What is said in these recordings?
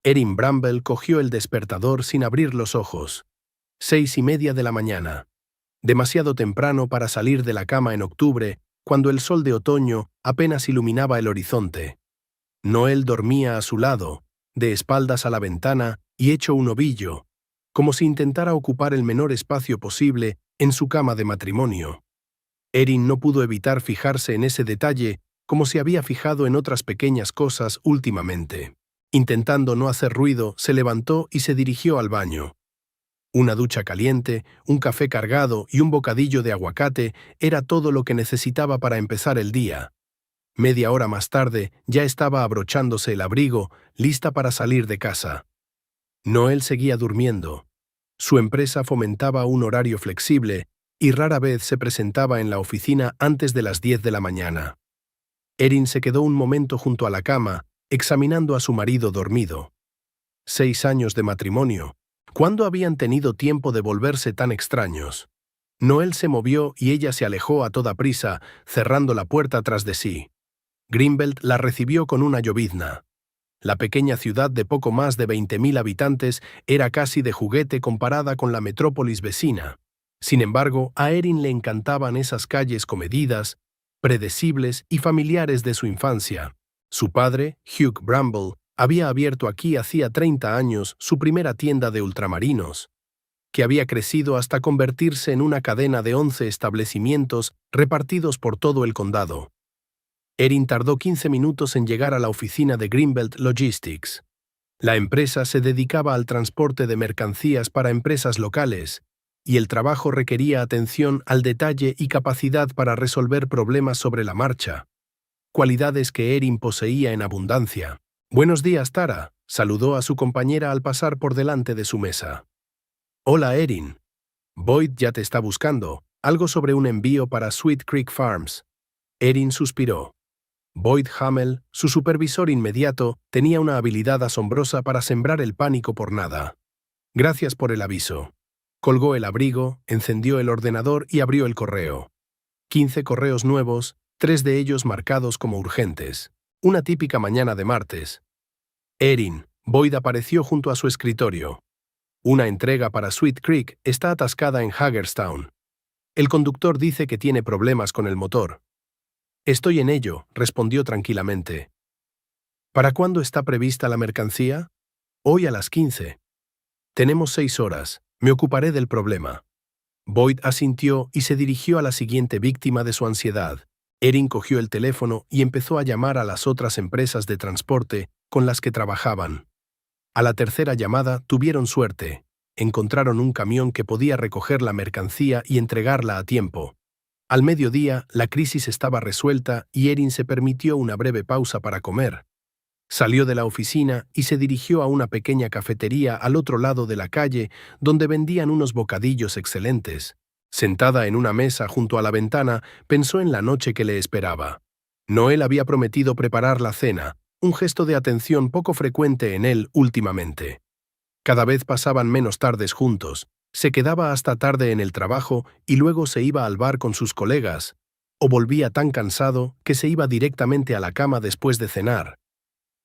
Erin Bramble cogió el despertador sin abrir los ojos. 6:30 de la mañana. Demasiado temprano para salir de la cama en octubre, cuando el sol de otoño apenas iluminaba el horizonte. Noel dormía a su lado, de espaldas a la ventana y hecho un ovillo, como si intentara ocupar el menor espacio posible en su cama de matrimonio. Erin no pudo evitar fijarse en ese detalle, como se había fijado en otras pequeñas cosas últimamente. Intentando no hacer ruido, se levantó y se dirigió al baño. Una ducha caliente, un café cargado y un bocadillo de aguacate era todo lo que necesitaba para empezar el día. Media hora más tarde, ya estaba abrochándose el abrigo, lista para salir de casa. Noel seguía durmiendo. Su empresa fomentaba un horario flexible y rara vez se presentaba en la oficina antes de las 10 de la mañana. Erin se quedó un momento junto a la cama, examinando a su marido dormido. 6 años de matrimonio. ¿Cuándo habían tenido tiempo de volverse tan extraños? Noel se movió y ella se alejó a toda prisa, cerrando la puerta tras de sí. Greenbelt la recibió con una llovizna. La pequeña ciudad de poco más de 20.000 habitantes era casi de juguete comparada con la metrópolis vecina. Sin embargo, a Erin le encantaban esas calles comedidas, predecibles y familiares de su infancia. Su padre, Hugh Bramble, había abierto aquí hacía 30 años su primera tienda de ultramarinos, que había crecido hasta convertirse en una cadena de 11 establecimientos repartidos por todo el condado. Erin tardó 15 minutos en llegar a la oficina de Greenbelt Logistics. La empresa se dedicaba al transporte de mercancías para empresas locales, y el trabajo requería atención al detalle y capacidad para resolver problemas sobre la marcha, cualidades que Erin poseía en abundancia. «Buenos días, Tara», saludó a su compañera al pasar por delante de su mesa. «Hola, Erin. Boyd ya te está buscando. Algo sobre un envío para Sweet Creek Farms». Erin suspiró. Boyd Hamel, su supervisor inmediato, tenía una habilidad asombrosa para sembrar el pánico por nada. «Gracias por el aviso». Colgó el abrigo, encendió el ordenador y abrió el correo. 15 correos nuevos, 3 de ellos marcados como urgentes. Una típica mañana de martes. «Erin», Boyd apareció junto a su escritorio. «Una entrega para Sweet Creek está atascada en Hagerstown. El conductor dice que tiene problemas con el motor». «Estoy en ello», respondió tranquilamente. «¿Para cuándo está prevista la mercancía?» «Hoy a las 15. Tenemos 6 horas. Me ocuparé del problema». Boyd asintió y se dirigió a la siguiente víctima de su ansiedad. Erin cogió el teléfono y empezó a llamar a las otras empresas de transporte con las que trabajaban. A la tercera llamada tuvieron suerte. Encontraron un camión que podía recoger la mercancía y entregarla a tiempo. Al mediodía, la crisis estaba resuelta y Erin se permitió una breve pausa para comer. Salió de la oficina y se dirigió a una pequeña cafetería al otro lado de la calle donde vendían unos bocadillos excelentes. Sentada en una mesa junto a la ventana, pensó en la noche que le esperaba. Noel había prometido preparar la cena, un gesto de atención poco frecuente en él últimamente. Cada vez pasaban menos tardes juntos, se quedaba hasta tarde en el trabajo y luego se iba al bar con sus colegas, o volvía tan cansado que se iba directamente a la cama después de cenar.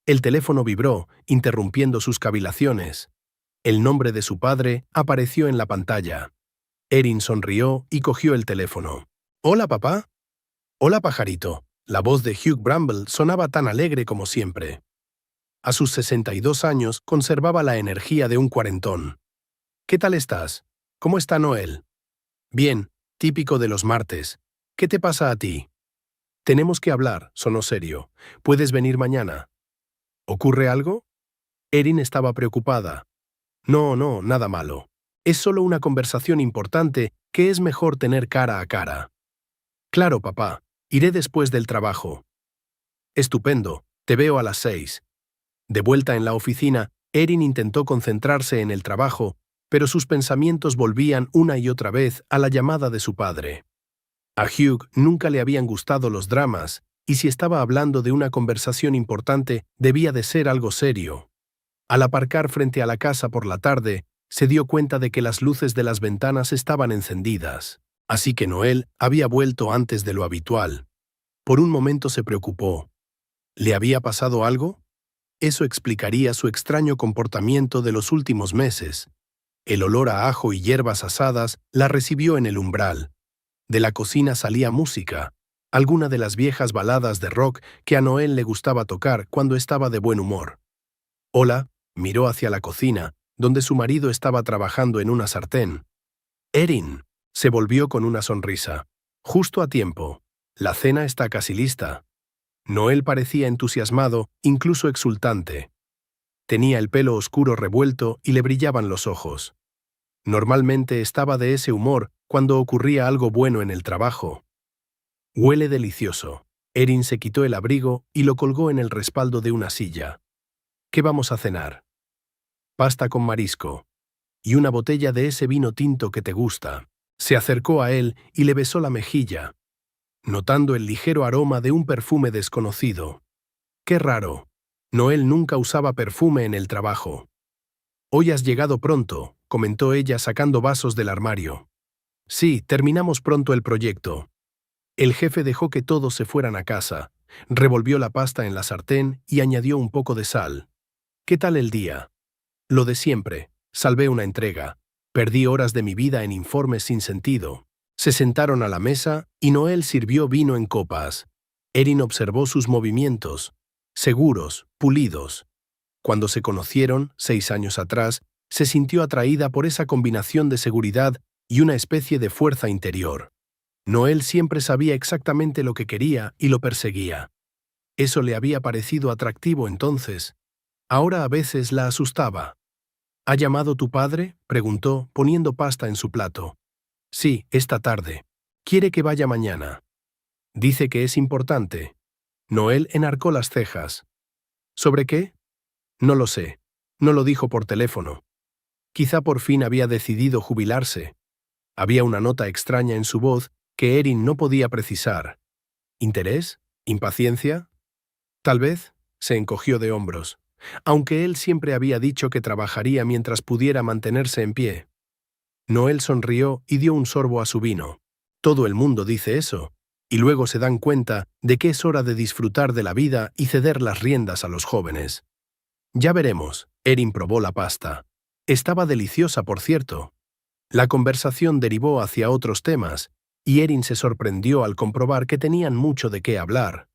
El teléfono vibró, interrumpiendo sus cavilaciones. El nombre de su padre apareció en la pantalla. Erin sonrió y cogió el teléfono. «Hola, papá». «Hola, pajarito». La voz de Hugh Bramble sonaba tan alegre como siempre. A sus 62 años conservaba la energía de un cuarentón. «¿Qué tal estás? ¿Cómo está Noel?» «Bien, típico de los martes. ¿Qué te pasa a ti?» «Tenemos que hablar», sonó serio. «¿Puedes venir mañana?» «¿Ocurre algo?» Erin estaba preocupada. «No, nada malo. Es solo una conversación importante que es mejor tener cara a cara». «Claro, papá. Iré después del trabajo». «Estupendo. Te veo a las 6». De vuelta en la oficina, Erin intentó concentrarse en el trabajo, pero sus pensamientos volvían una y otra vez a la llamada de su padre. A Hugh nunca le habían gustado los dramas, y si estaba hablando de una conversación importante, debía de ser algo serio. Al aparcar frente a la casa por la tarde, se dio cuenta de que las luces de las ventanas estaban encendidas. Así que Noel había vuelto antes de lo habitual. Por un momento se preocupó. ¿Le había pasado algo? Eso explicaría su extraño comportamiento de los últimos meses. El olor a ajo y hierbas asadas la recibió en el umbral. De la cocina salía música, alguna de las viejas baladas de rock que a Noel le gustaba tocar cuando estaba de buen humor. Hola, miró hacia la cocina, donde su marido estaba trabajando en una sartén. Erin, se volvió con una sonrisa. Justo a tiempo. La cena está casi lista. Noel parecía entusiasmado, incluso exultante. Tenía el pelo oscuro revuelto y le brillaban los ojos. Normalmente estaba de ese humor cuando ocurría algo bueno en el trabajo. Huele delicioso. Erin se quitó el abrigo y lo colgó en el respaldo de una silla. ¿Qué vamos a cenar? Pasta con marisco. Y una botella de ese vino tinto que te gusta. Se acercó a él y le besó la mejilla, notando el ligero aroma de un perfume desconocido. Qué raro. Noel nunca usaba perfume en el trabajo. Hoy has llegado pronto, comentó ella sacando vasos del armario. Sí, terminamos pronto el proyecto. El jefe dejó que todos se fueran a casa, revolvió la pasta en la sartén y añadió un poco de sal. ¿Qué tal el día? Lo de siempre. Salvé una entrega. Perdí horas de mi vida en informes sin sentido. Se sentaron a la mesa y Noel sirvió vino en copas. Erin observó sus movimientos, seguros, pulidos. Cuando se conocieron, 6 años atrás, se sintió atraída por esa combinación de seguridad y una especie de fuerza interior. Noel siempre sabía exactamente lo que quería y lo perseguía. Eso le había parecido atractivo entonces. Ahora a veces la asustaba. ¿Ha llamado tu padre?, preguntó, poniendo pasta en su plato. Sí, esta tarde. Quiere que vaya mañana. Dice que es importante. Noel enarcó las cejas. ¿Sobre qué? No lo sé. No lo dijo por teléfono. Quizá por fin había decidido jubilarse. Había una nota extraña en su voz que Erin no podía precisar. ¿Interés? ¿Impaciencia? Tal vez, se encogió de hombros, aunque él siempre había dicho que trabajaría mientras pudiera mantenerse en pie. Noel sonrió y dio un sorbo a su vino. Todo el mundo dice eso, y luego se dan cuenta de que es hora de disfrutar de la vida y ceder las riendas a los jóvenes. Ya veremos, Erin probó la pasta. Estaba deliciosa, por cierto. La conversación derivó hacia otros temas, y Erin se sorprendió al comprobar que tenían mucho de qué hablar.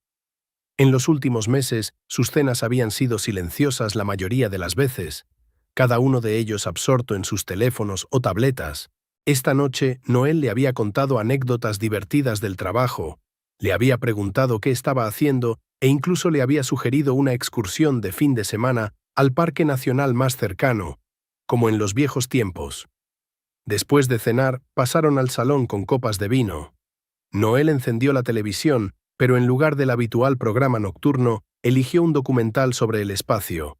En los últimos meses, sus cenas habían sido silenciosas la mayoría de las veces, cada uno de ellos absorto en sus teléfonos o tabletas. Esta noche, Noel le había contado anécdotas divertidas del trabajo, le había preguntado qué estaba haciendo e incluso le había sugerido una excursión de fin de semana al parque nacional más cercano, como en los viejos tiempos. Después de cenar, pasaron al salón con copas de vino. Noel encendió la televisión, pero en lugar del habitual programa nocturno, eligió un documental sobre el espacio,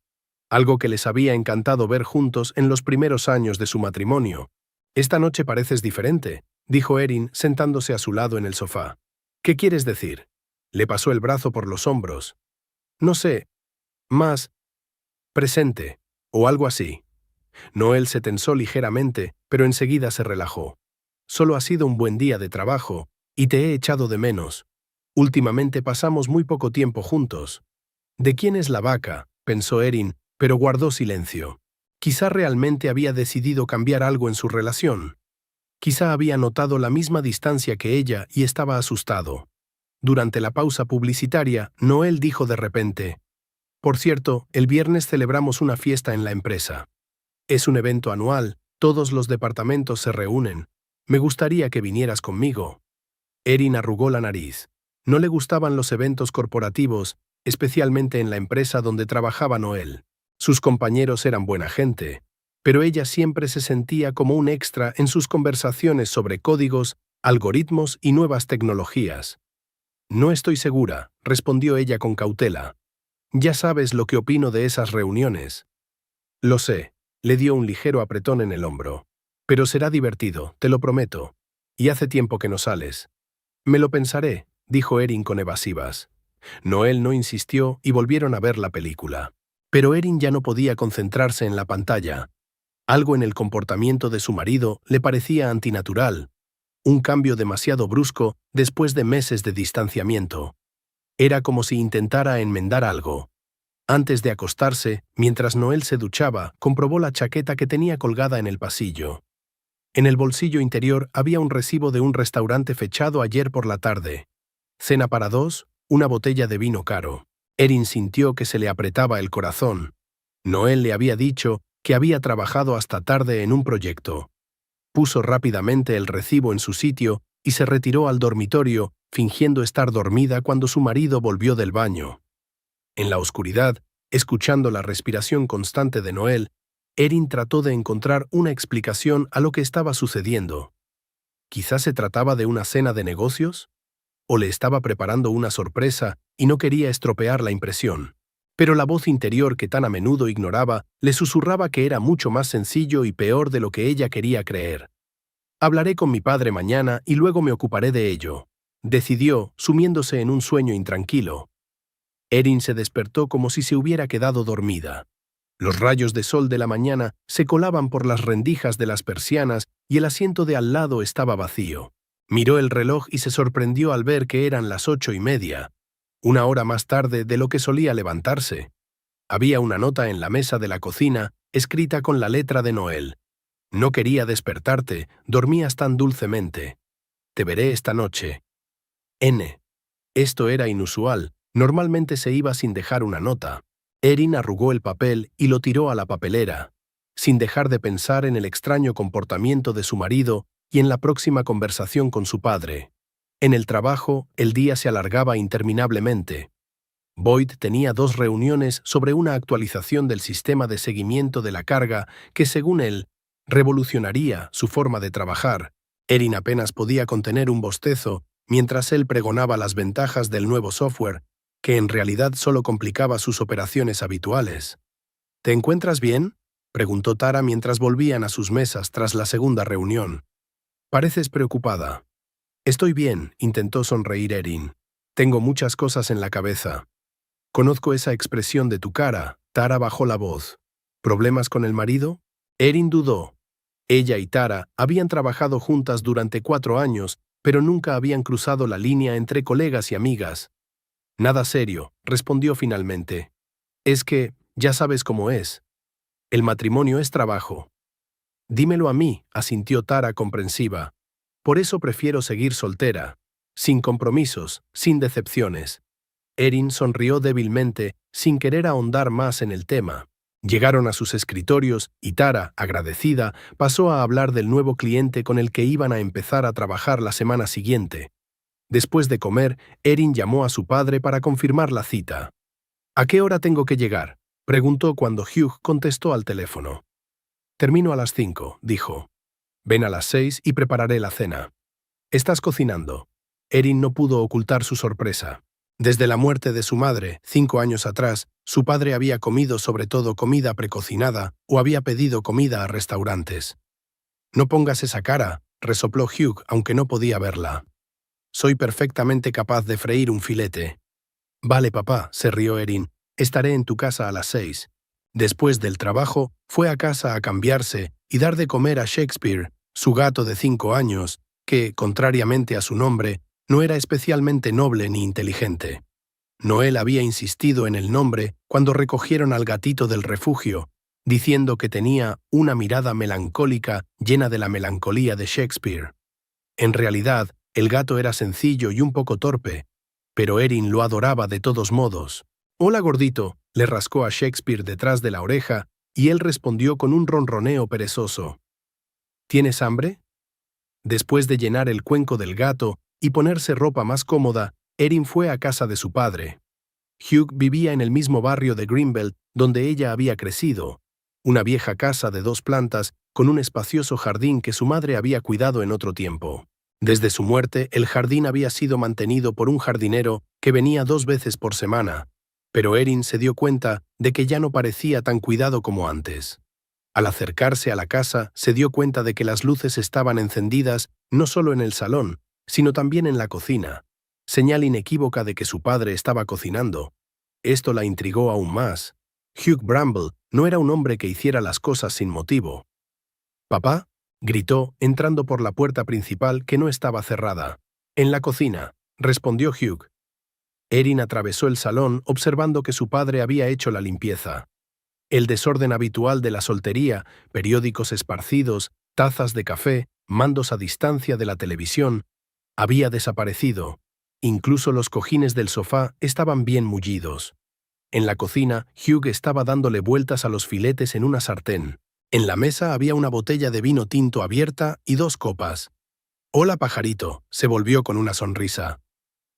algo que les había encantado ver juntos en los primeros años de su matrimonio. «Esta noche pareces diferente», dijo Erin, sentándose a su lado en el sofá. «¿Qué quieres decir?» Le pasó el brazo por los hombros. «No sé, más presente, o algo así». Noel se tensó ligeramente, pero enseguida se relajó. «Solo ha sido un buen día de trabajo, y te he echado de menos. Últimamente pasamos muy poco tiempo juntos». «¿De quién es la vaca?», pensó Erin, pero guardó silencio. Quizá realmente había decidido cambiar algo en su relación. Quizá había notado la misma distancia que ella y estaba asustado. Durante la pausa publicitaria, Noel dijo de repente: «Por cierto, el viernes celebramos una fiesta en la empresa. Es un evento anual, todos los departamentos se reúnen. Me gustaría que vinieras conmigo». Erin arrugó la nariz. No le gustaban los eventos corporativos, especialmente en la empresa donde trabajaba Noel. Sus compañeros eran buena gente, pero ella siempre se sentía como un extra en sus conversaciones sobre códigos, algoritmos y nuevas tecnologías. «No estoy segura», respondió ella con cautela. «Ya sabes lo que opino de esas reuniones». «Lo sé», le dio un ligero apretón en el hombro. «Pero será divertido, te lo prometo. Y hace tiempo que no sales». «Me lo pensaré», dijo Erin con evasivas. Noel no insistió y volvieron a ver la película. Pero Erin ya no podía concentrarse en la pantalla. Algo en el comportamiento de su marido le parecía antinatural, un cambio demasiado brusco después de meses de distanciamiento. Era como si intentara enmendar algo. Antes de acostarse, mientras Noel se duchaba, comprobó la chaqueta que tenía colgada en el pasillo. En el bolsillo interior había un recibo de un restaurante fechado ayer por la tarde. Cena para dos, una botella de vino caro. Erin sintió que se le apretaba el corazón. Noel le había dicho que había trabajado hasta tarde en un proyecto. Puso rápidamente el recibo en su sitio y se retiró al dormitorio, fingiendo estar dormida cuando su marido volvió del baño. En la oscuridad, escuchando la respiración constante de Noel, Erin trató de encontrar una explicación a lo que estaba sucediendo. ¿Quizás se trataba de una cena de negocios? ¿O le estaba preparando una sorpresa y no quería estropear la impresión? Pero la voz interior que tan a menudo ignoraba le susurraba que era mucho más sencillo y peor de lo que ella quería creer. Hablaré con mi padre mañana y luego me ocuparé de ello, decidió, sumiéndose en un sueño intranquilo. Erin se despertó como si se hubiera quedado dormida. Los rayos de sol de la mañana se colaban por las rendijas de las persianas y el asiento de al lado estaba vacío. Miró el reloj y se sorprendió al ver que eran las 8:30, una hora más tarde de lo que solía levantarse. Había una nota en la mesa de la cocina, escrita con la letra de Noel. No quería despertarte, dormías tan dulcemente. Te veré esta noche. N. Esto era inusual, normalmente se iba sin dejar una nota. Erin arrugó el papel y lo tiró a la papelera, sin dejar de pensar en el extraño comportamiento de su marido y en la próxima conversación con su padre. En el trabajo, el día se alargaba interminablemente. Boyd tenía 2 reuniones sobre una actualización del sistema de seguimiento de la carga que, según él, revolucionaría su forma de trabajar. Erin apenas podía contener un bostezo mientras él pregonaba las ventajas del nuevo software, que en realidad solo complicaba sus operaciones habituales. ¿Te encuentras bien?, preguntó Tara mientras volvían a sus mesas tras la segunda reunión. Pareces preocupada. Estoy bien, intentó sonreír Erin. Tengo muchas cosas en la cabeza. Conozco esa expresión de tu cara. Tara bajó la voz. ¿Problemas con el marido? Erin dudó. Ella y Tara habían trabajado juntas durante 4 años, pero nunca habían cruzado la línea entre colegas y amigas. Nada serio, respondió finalmente. Es que, ya sabes cómo es. El matrimonio es trabajo. Dímelo a mí, asintió Tara comprensiva. Por eso prefiero seguir soltera. Sin compromisos, sin decepciones. Erin sonrió débilmente, sin querer ahondar más en el tema. Llegaron a sus escritorios y Tara, agradecida, pasó a hablar del nuevo cliente con el que iban a empezar a trabajar la semana siguiente. Después de comer, Erin llamó a su padre para confirmar la cita. ¿A qué hora tengo que llegar?, preguntó cuando Hugh contestó al teléfono. Termino a las 5, dijo. Ven a las 6 y prepararé la cena. ¿Estás cocinando? Erin no pudo ocultar su sorpresa. Desde la muerte de su madre, 5 años atrás, su padre había comido sobre todo comida precocinada o había pedido comida a restaurantes. No pongas esa cara, resopló Hugh, aunque no podía verla. Soy perfectamente capaz de freír un filete. Vale, papá, se rió Erin. Estaré en tu casa a las 6. Después del trabajo, fue a casa a cambiarse y dar de comer a Shakespeare, su gato de 5 años, que, contrariamente a su nombre, no era especialmente noble ni inteligente. Noel había insistido en el nombre cuando recogieron al gatito del refugio, diciendo que tenía una mirada melancólica llena de la melancolía de Shakespeare. En realidad, el gato era sencillo y un poco torpe, pero Erin lo adoraba de todos modos. «Hola, gordito», le rascó a Shakespeare detrás de la oreja, y él respondió con un ronroneo perezoso. «¿Tienes hambre?». Después de llenar el cuenco del gato y ponerse ropa más cómoda, Erin fue a casa de su padre. Hugh vivía en el mismo barrio de Greenbelt donde ella había crecido, una vieja casa de 2 plantas con un espacioso jardín que su madre había cuidado en otro tiempo. Desde su muerte, el jardín había sido mantenido por un jardinero que venía 2 veces por semana, pero Erin se dio cuenta de que ya no parecía tan cuidado como antes. Al acercarse a la casa, se dio cuenta de que las luces estaban encendidas no solo en el salón, sino también en la cocina, señal inequívoca de que su padre estaba cocinando. Esto la intrigó aún más. Hugh Bramble no era un hombre que hiciera las cosas sin motivo. «¿Papá?», gritó, entrando por la puerta principal que no estaba cerrada. «En la cocina», respondió Hugh. Erin atravesó el salón observando que su padre había hecho la limpieza. El desorden habitual de la soltería, periódicos esparcidos, tazas de café, mandos a distancia de la televisión, había desaparecido. Incluso los cojines del sofá estaban bien mullidos. En la cocina, Hugh estaba dándole vueltas a los filetes en una sartén. En la mesa había una botella de vino tinto abierta y 2 copas. «Hola, pajarito», se volvió con una sonrisa.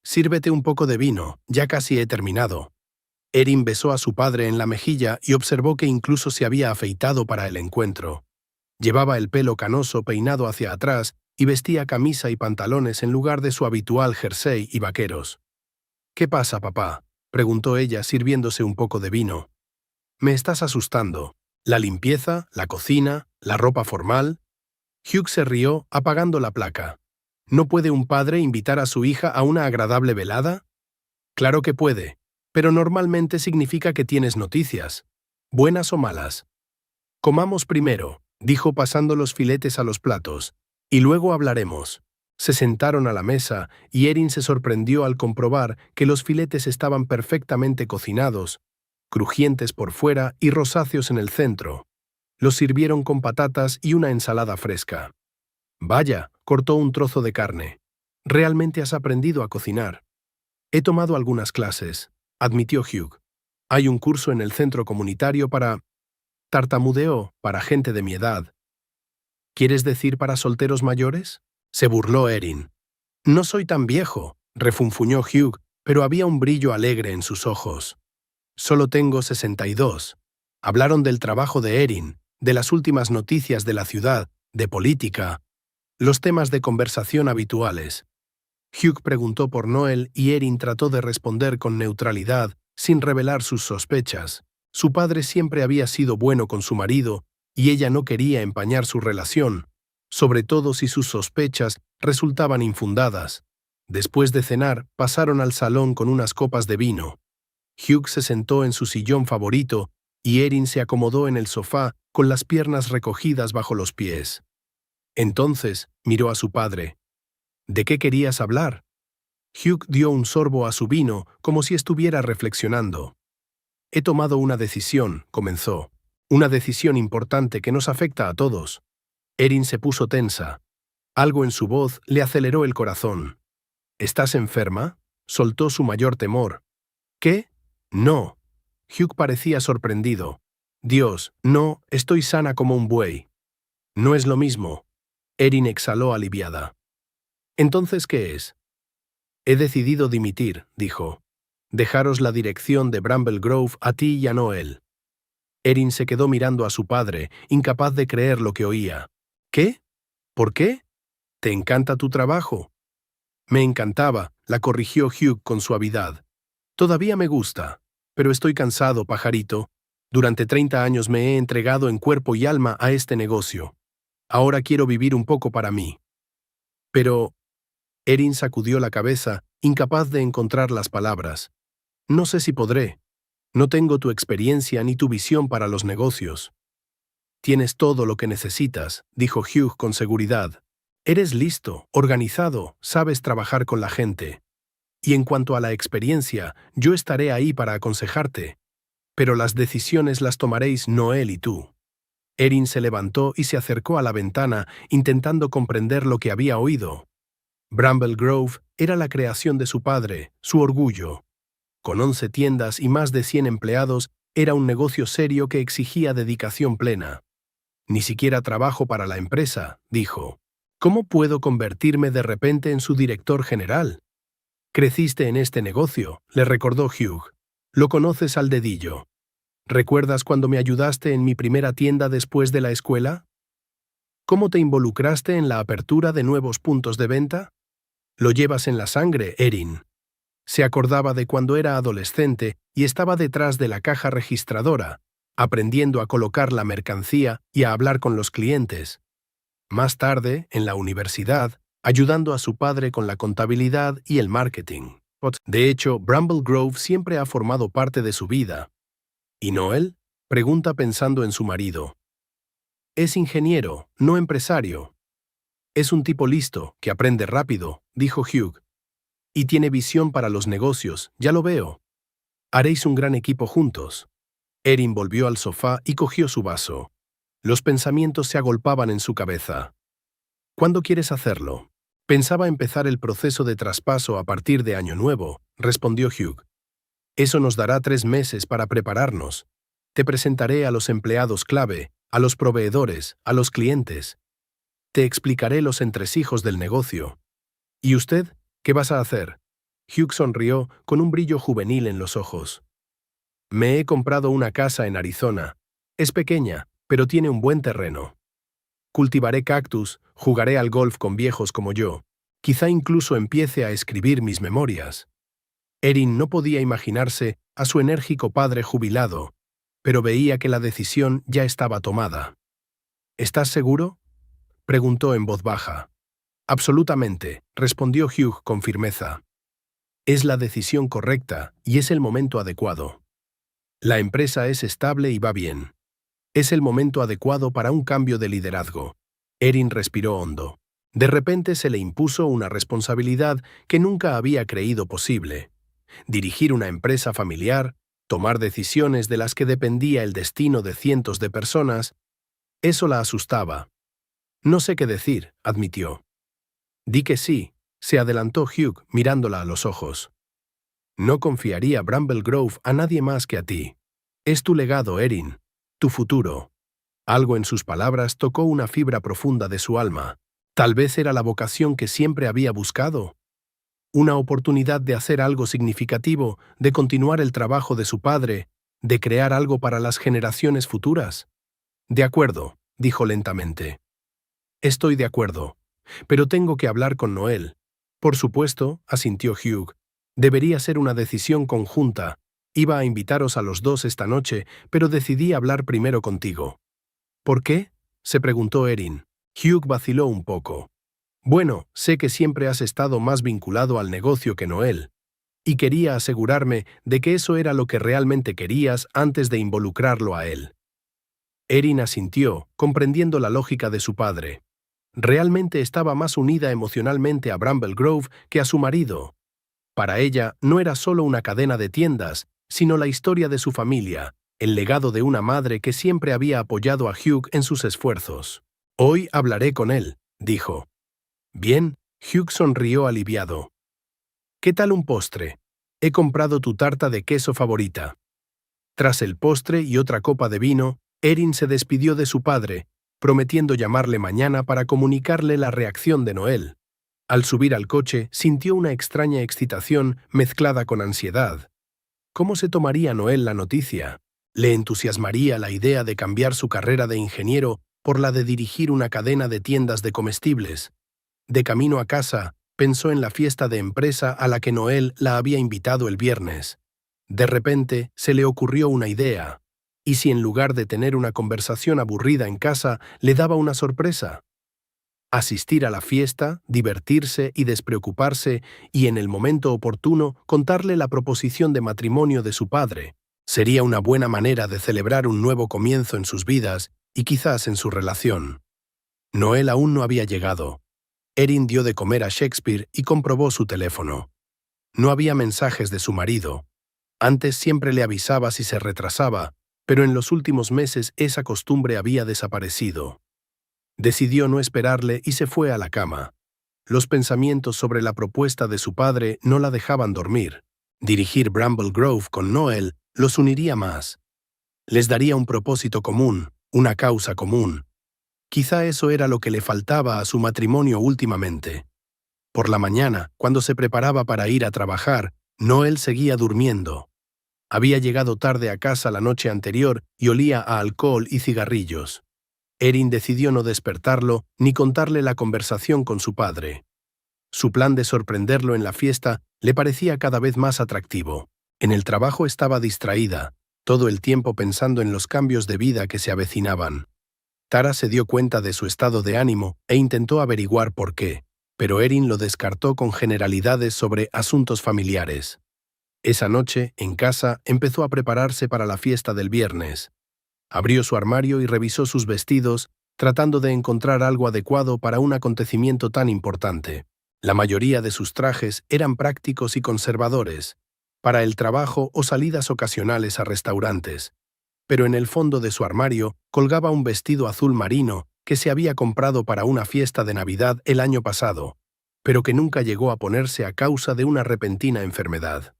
«Sírvete un poco de vino, ya casi he terminado». Erin besó a su padre en la mejilla y observó que incluso se había afeitado para el encuentro. Llevaba el pelo canoso peinado hacia atrás y vestía camisa y pantalones en lugar de su habitual jersey y vaqueros. «¿Qué pasa, papá?», preguntó ella sirviéndose un poco de vino. «Me estás asustando. ¿La limpieza, la cocina, la ropa formal?» Hugh se rió, apagando la placa. «¿No puede un padre invitar a su hija a una agradable velada?» «Claro que puede, pero normalmente significa que tienes noticias, buenas o malas». «Comamos primero», dijo pasando los filetes a los platos, «y luego hablaremos». Se sentaron a la mesa y Erin se sorprendió al comprobar que los filetes estaban perfectamente cocinados, crujientes por fuera y rosáceos en el centro. Los sirvieron con patatas y una ensalada fresca. «Vaya», cortó un trozo de carne. «Realmente has aprendido a cocinar». «He tomado algunas clases», admitió Hugh. «Hay un curso en el centro comunitario para...» Tartamudeó, «para gente de mi edad». «¿Quieres decir para solteros mayores?», se burló Erin. «No soy tan viejo», refunfuñó Hugh, pero había un brillo alegre en sus ojos. «Solo tengo 62». Hablaron del trabajo de Erin, de las últimas noticias de la ciudad, de política, los temas de conversación habituales. Hugh preguntó por Noel y Erin trató de responder con neutralidad, sin revelar sus sospechas. Su padre siempre había sido bueno con su marido y ella no quería empañar su relación, sobre todo si sus sospechas resultaban infundadas. Después de cenar, pasaron al salón con unas copas de vino. Hugh se sentó en su sillón favorito y Erin se acomodó en el sofá con las piernas recogidas bajo los pies. Entonces miró a su padre. «¿De qué querías hablar?». Hugh dio un sorbo a su vino como si estuviera reflexionando. «He tomado una decisión», comenzó. «Una decisión importante que nos afecta a todos». Erin se puso tensa. Algo en su voz le aceleró el corazón. «¿Estás enferma?», soltó su mayor temor. «¿Qué?». «No». Hugh parecía sorprendido. «Dios, no, estoy sana como un buey». «No es lo mismo». Erin exhaló aliviada. «¿Entonces qué es?». «He decidido dimitir», dijo. «Dejaros la dirección de Bramble Grove a ti y a Noel». Erin se quedó mirando a su padre, incapaz de creer lo que oía. «¿Qué? ¿Por qué? ¿Te encanta tu trabajo?». «Me encantaba», la corrigió Hugh con suavidad. «Todavía me gusta, pero estoy cansado, pajarito. Durante 30 años me he entregado en cuerpo y alma a este negocio. Ahora quiero vivir un poco para mí». «Pero...». Erin sacudió la cabeza, incapaz de encontrar las palabras. «No sé si podré. No tengo tu experiencia ni tu visión para los negocios». «Tienes todo lo que necesitas», dijo Hugh con seguridad. «Eres listo, organizado, sabes trabajar con la gente. Y en cuanto a la experiencia, yo estaré ahí para aconsejarte. Pero las decisiones las tomaréis Noel y tú». Erin se levantó y se acercó a la ventana, intentando comprender lo que había oído. Bramble Grove era la creación de su padre, su orgullo. Con 11 tiendas y más de 100 empleados, era un negocio serio que exigía dedicación plena. «Ni siquiera trabajo para la empresa», dijo. «¿Cómo puedo convertirme de repente en su director general?». «Creciste en este negocio», le recordó Hugh. «Lo conoces al dedillo. ¿Recuerdas cuando me ayudaste en mi primera tienda después de la escuela? ¿Cómo te involucraste en la apertura de nuevos puntos de venta? Lo llevas en la sangre, Erin». Se acordaba de cuando era adolescente y estaba detrás de la caja registradora, aprendiendo a colocar la mercancía y a hablar con los clientes. Más tarde, en la universidad, ayudando a su padre con la contabilidad y el marketing. De hecho, Bramble Grove siempre ha formado parte de su vida. «¿Y Noel?», pregunta pensando en su marido. «Es ingeniero, no empresario». «Es un tipo listo, que aprende rápido», dijo Hugh. Y tiene visión para los negocios, ya lo veo. Haréis un gran equipo juntos. Erin volvió al sofá y cogió su vaso. Los pensamientos se agolpaban en su cabeza. ¿Cuándo quieres hacerlo? Pensaba empezar el proceso de traspaso a partir de Año Nuevo, respondió Hugh. Eso nos dará 3 meses para prepararnos. Te presentaré a los empleados clave, a los proveedores, a los clientes. Te explicaré los entresijos del negocio. ¿Y usted? ¿Qué vas a hacer? Hugh sonrió con un brillo juvenil en los ojos. Me he comprado una casa en Arizona. Es pequeña, pero tiene un buen terreno. Cultivaré cactus, jugaré al golf con viejos como yo. Quizá incluso empiece a escribir mis memorias. Erin no podía imaginarse a su enérgico padre jubilado, pero veía que la decisión ya estaba tomada. ¿Estás seguro? Preguntó en voz baja. Absolutamente, respondió Hugh con firmeza. Es la decisión correcta y es el momento adecuado. La empresa es estable y va bien. Es el momento adecuado para un cambio de liderazgo. Erin respiró hondo. De repente se le impuso una responsabilidad que nunca había creído posible. Dirigir una empresa familiar, tomar decisiones de las que dependía el destino de cientos de personas, eso la asustaba. No sé qué decir, admitió. Di que sí, se adelantó Hugh mirándola a los ojos. No confiaría Bramble Grove a nadie más que a ti. Es tu legado, Erin, tu futuro. Algo en sus palabras tocó una fibra profunda de su alma. Tal vez era la vocación que siempre había buscado. Una oportunidad de hacer algo significativo, de continuar el trabajo de su padre, de crear algo para las generaciones futuras. De acuerdo, dijo lentamente. Estoy de acuerdo, pero tengo que hablar con Noel. Por supuesto, asintió Hugh. Debería ser una decisión conjunta. Iba a invitaros a los dos esta noche, pero decidí hablar primero contigo. ¿Por qué? Se preguntó Erin. Hugh vaciló un poco. Bueno, sé que siempre has estado más vinculado al negocio que Noel, y quería asegurarme de que eso era lo que realmente querías antes de involucrarlo a él. Erin asintió, comprendiendo la lógica de su padre. Realmente estaba más unida emocionalmente a Bramble Grove que a su marido. Para ella no era solo una cadena de tiendas, sino la historia de su familia, el legado de una madre que siempre había apoyado a Hugh en sus esfuerzos. Hoy hablaré con él, dijo. Bien, Hugh sonrió aliviado. ¿Qué tal un postre? He comprado tu tarta de queso favorita. Tras el postre y otra copa de vino, Erin se despidió de su padre, prometiendo llamarle mañana para comunicarle la reacción de Noel. Al subir al coche, sintió una extraña excitación mezclada con ansiedad. ¿Cómo se tomaría Noel la noticia? ¿Le entusiasmaría la idea de cambiar su carrera de ingeniero por la de dirigir una cadena de tiendas de comestibles? De camino a casa, pensó en la fiesta de empresa a la que Noel la había invitado el viernes. De repente, se le ocurrió una idea. ¿Y si en lugar de tener una conversación aburrida en casa, le daba una sorpresa? Asistir a la fiesta, divertirse y despreocuparse, y en el momento oportuno contarle la proposición de matrimonio de su padre. Sería una buena manera de celebrar un nuevo comienzo en sus vidas y quizás en su relación. Noel aún no había llegado. Erin dio de comer a Shakespeare y comprobó su teléfono. No había mensajes de su marido. Antes siempre le avisaba si se retrasaba, pero en los últimos meses esa costumbre había desaparecido. Decidió no esperarle y se fue a la cama. Los pensamientos sobre la propuesta de su padre no la dejaban dormir. Dirigir Bramble Grove con Noel los uniría más. Les daría un propósito común, una causa común. Quizá eso era lo que le faltaba a su matrimonio últimamente. Por la mañana, cuando se preparaba para ir a trabajar, Noel seguía durmiendo. Había llegado tarde a casa la noche anterior y olía a alcohol y cigarrillos. Erin decidió no despertarlo ni contarle la conversación con su padre. Su plan de sorprenderlo en la fiesta le parecía cada vez más atractivo. En el trabajo estaba distraída, todo el tiempo pensando en los cambios de vida que se avecinaban. Tara se dio cuenta de su estado de ánimo e intentó averiguar por qué, pero Erin lo descartó con generalidades sobre asuntos familiares. Esa noche, en casa, empezó a prepararse para la fiesta del viernes. Abrió su armario y revisó sus vestidos, tratando de encontrar algo adecuado para un acontecimiento tan importante. La mayoría de sus trajes eran prácticos y conservadores, para el trabajo o salidas ocasionales a restaurantes, pero en el fondo de su armario colgaba un vestido azul marino que se había comprado para una fiesta de Navidad el año pasado, pero que nunca llegó a ponerse a causa de una repentina enfermedad.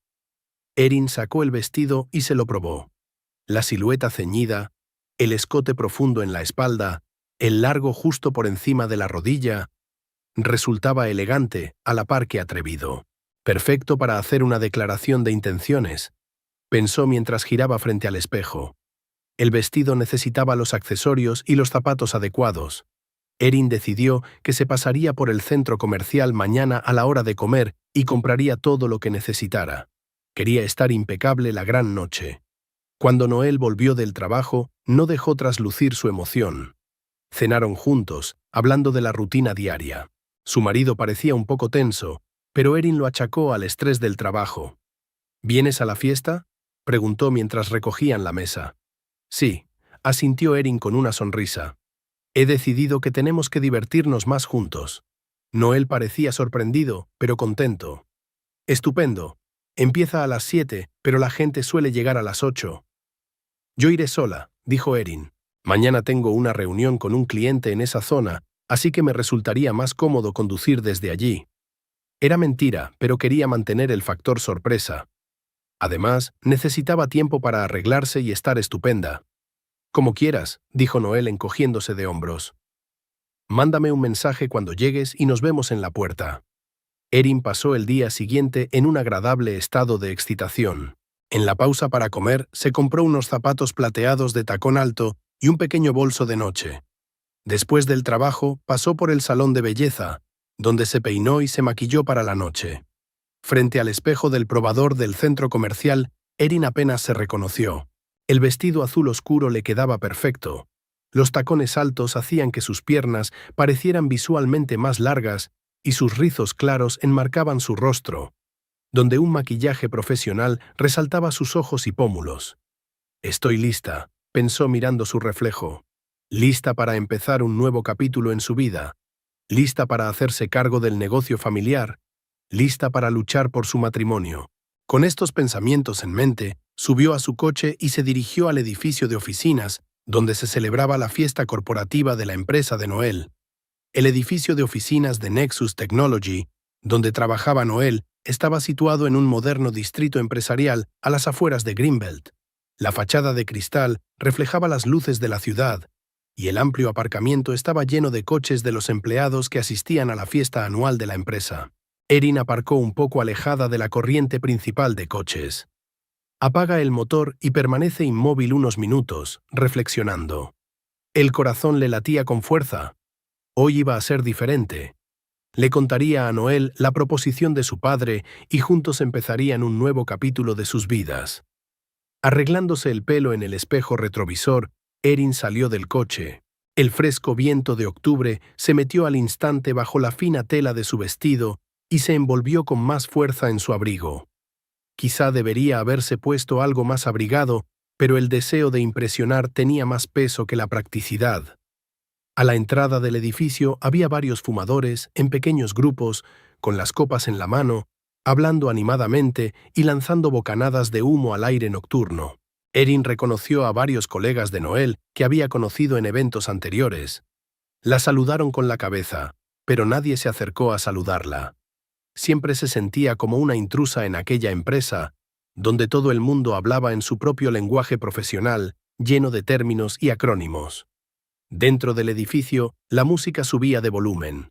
Erin sacó el vestido y se lo probó. La silueta ceñida, el escote profundo en la espalda, el largo justo por encima de la rodilla, resultaba elegante a la par que atrevido. Perfecto para hacer una declaración de intenciones, pensó mientras giraba frente al espejo. El vestido necesitaba los accesorios y los zapatos adecuados. Erin decidió que se pasaría por el centro comercial mañana a la hora de comer y compraría todo lo que necesitara. Quería estar impecable la gran noche. Cuando Noel volvió del trabajo, no dejó traslucir su emoción. Cenaron juntos, hablando de la rutina diaria. Su marido parecía un poco tenso, pero Erin lo achacó al estrés del trabajo. ¿Vienes a la fiesta?, preguntó mientras recogían la mesa. Sí, asintió Erin con una sonrisa. He decidido que tenemos que divertirnos más juntos. Noel parecía sorprendido, pero contento. Estupendo. Empieza a las 7, pero la gente suele llegar a las 8. Yo iré sola, dijo Erin. Mañana tengo una reunión con un cliente en esa zona, así que me resultaría más cómodo conducir desde allí. Era mentira, pero quería mantener el factor sorpresa. Además, necesitaba tiempo para arreglarse y estar estupenda. Como quieras, dijo Noel encogiéndose de hombros. Mándame un mensaje cuando llegues y nos vemos en la puerta. Erin pasó el día siguiente en un agradable estado de excitación. En la pausa para comer, se compró unos zapatos plateados de tacón alto y un pequeño bolso de noche. Después del trabajo, pasó por el salón de belleza, donde se peinó y se maquilló para la noche. Frente al espejo del probador del centro comercial, Erin apenas se reconoció. El vestido azul oscuro le quedaba perfecto. Los tacones altos hacían que sus piernas parecieran visualmente más largas y sus rizos claros enmarcaban su rostro, donde un maquillaje profesional resaltaba sus ojos y pómulos. Estoy lista, pensó mirando su reflejo. Lista para empezar un nuevo capítulo en su vida. Lista para hacerse cargo del negocio familiar. Lista para luchar por su matrimonio. Con estos pensamientos en mente, subió a su coche y se dirigió al edificio de oficinas, donde se celebraba la fiesta corporativa de la empresa de Noel. El edificio de oficinas de Nexus Technology, donde trabajaba Noel, estaba situado en un moderno distrito empresarial a las afueras de Greenbelt. La fachada de cristal reflejaba las luces de la ciudad, y el amplio aparcamiento estaba lleno de coches de los empleados que asistían a la fiesta anual de la empresa. Erin aparcó un poco alejada de la corriente principal de coches. Apaga el motor y permanece inmóvil unos minutos, reflexionando. El corazón le latía con fuerza. Hoy iba a ser diferente. Le contaría a Noel la proposición de su padre y juntos empezarían un nuevo capítulo de sus vidas. Arreglándose el pelo en el espejo retrovisor, Erin salió del coche. El fresco viento de octubre se metió al instante bajo la fina tela de su vestido y se envolvió con más fuerza en su abrigo. Quizá debería haberse puesto algo más abrigado, pero el deseo de impresionar tenía más peso que la practicidad. A la entrada del edificio había varios fumadores, en pequeños grupos, con las copas en la mano, hablando animadamente y lanzando bocanadas de humo al aire nocturno. Erin reconoció a varios colegas de Noel que había conocido en eventos anteriores. La saludaron con la cabeza, pero nadie se acercó a saludarla. Siempre se sentía como una intrusa en aquella empresa, donde todo el mundo hablaba en su propio lenguaje profesional, lleno de términos y acrónimos. Dentro del edificio, la música subía de volumen.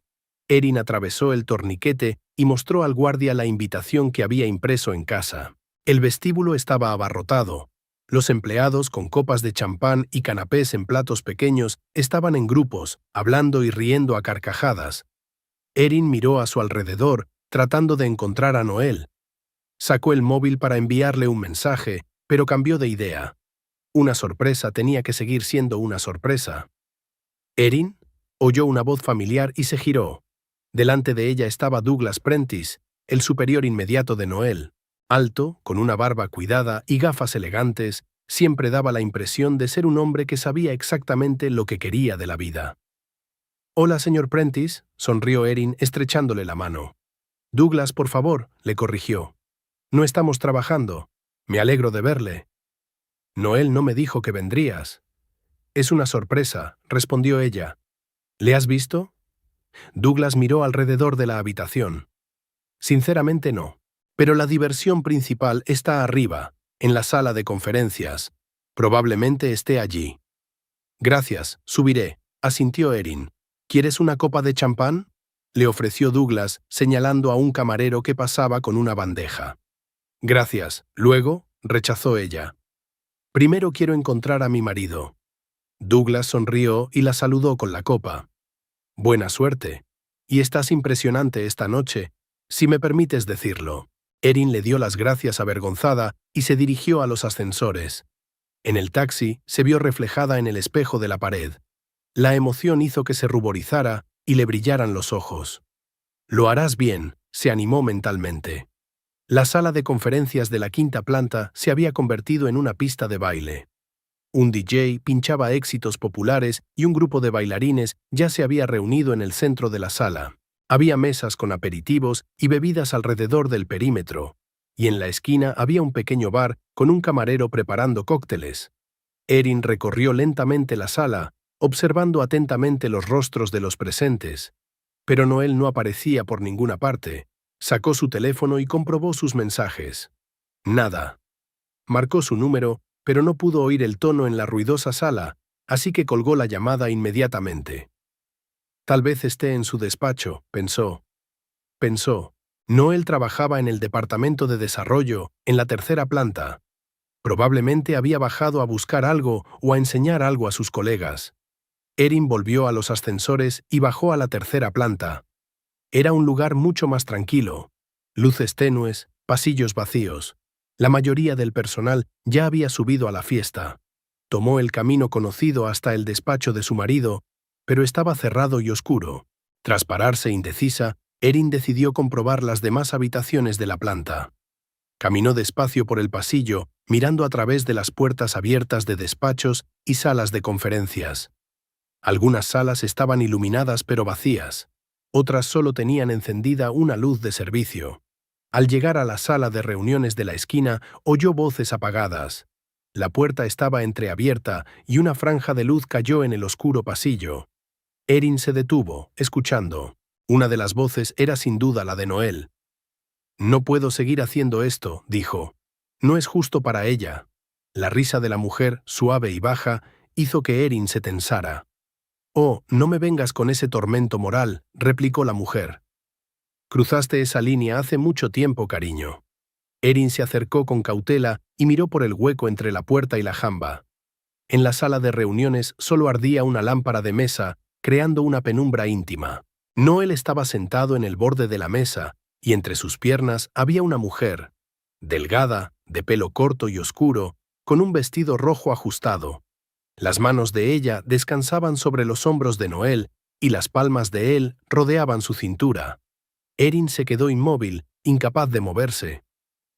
Erin atravesó el torniquete y mostró al guardia la invitación que había impreso en casa. El vestíbulo estaba abarrotado. Los empleados, con copas de champán y canapés en platos pequeños, estaban en grupos, hablando y riendo a carcajadas. Erin miró a su alrededor, tratando de encontrar a Noel. Sacó el móvil para enviarle un mensaje, pero cambió de idea. Una sorpresa tenía que seguir siendo una sorpresa. ¿Erin? Oyó una voz familiar y se giró. Delante de ella estaba Douglas Prentice, el superior inmediato de Noel. Alto, con una barba cuidada y gafas elegantes, siempre daba la impresión de ser un hombre que sabía exactamente lo que quería de la vida. Hola, señor Prentice, sonrió Erin estrechándole la mano. Douglas, por favor, le corrigió. No estamos trabajando. Me alegro de verle. Noel no me dijo que vendrías. Es una sorpresa, respondió ella. ¿Le has visto? Douglas miró alrededor de la habitación. Sinceramente no. Pero la diversión principal está arriba, en la sala de conferencias. Probablemente esté allí. Gracias, subiré, asintió Erin. ¿Quieres una copa de champán? Le ofreció Douglas, señalando a un camarero que pasaba con una bandeja. Gracias. Luego, rechazó ella. Primero quiero encontrar a mi marido. Douglas sonrió y la saludó con la copa. Buena suerte. Y estás impresionante esta noche, si me permites decirlo. Erin le dio las gracias avergonzada y se dirigió a los ascensores. En el taxi se vio reflejada en el espejo de la pared. La emoción hizo que se ruborizara y le brillaran los ojos. Lo harás bien, se animó mentalmente. La sala de conferencias de la quinta planta se había convertido en una pista de baile. Un DJ pinchaba éxitos populares y un grupo de bailarines ya se había reunido en el centro de la sala. Había mesas con aperitivos y bebidas alrededor del perímetro, y en la esquina había un pequeño bar con un camarero preparando cócteles. Erin recorrió lentamente la sala, observando atentamente los rostros de los presentes. Pero Noel no aparecía por ninguna parte. Sacó su teléfono y comprobó sus mensajes. Nada. Marcó su número, pero no pudo oír el tono en la ruidosa sala, así que colgó la llamada inmediatamente. Tal vez esté en su despacho, pensó. Noel trabajaba en el departamento de desarrollo, en la tercera planta. Probablemente había bajado a buscar algo o a enseñar algo a sus colegas. Erin volvió a los ascensores y bajó a la tercera planta. Era un lugar mucho más tranquilo. Luces tenues, pasillos vacíos. La mayoría del personal ya había subido a la fiesta. Tomó el camino conocido hasta el despacho de su marido, pero estaba cerrado y oscuro. Tras pararse indecisa, Erin decidió comprobar las demás habitaciones de la planta. Caminó despacio por el pasillo, mirando a través de las puertas abiertas de despachos y salas de conferencias. Algunas salas estaban iluminadas pero vacías. Otras solo tenían encendida una luz de servicio. Al llegar a la sala de reuniones de la esquina, oyó voces apagadas. La puerta estaba entreabierta y una franja de luz cayó en el oscuro pasillo. Erin se detuvo, escuchando. Una de las voces era sin duda la de Noel. «No puedo seguir haciendo esto», dijo. «No es justo para ella». La risa de la mujer, suave y baja, hizo que Erin se tensara. «Oh, no me vengas con ese tormento moral», replicó la mujer. «Cruzaste esa línea hace mucho tiempo, cariño». Erin se acercó con cautela y miró por el hueco entre la puerta y la jamba. En la sala de reuniones solo ardía una lámpara de mesa, creando una penumbra íntima. Noel estaba sentado en el borde de la mesa, y entre sus piernas había una mujer, delgada, de pelo corto y oscuro, con un vestido rojo ajustado. Las manos de ella descansaban sobre los hombros de Noel y las palmas de él rodeaban su cintura. Erin se quedó inmóvil, incapaz de moverse.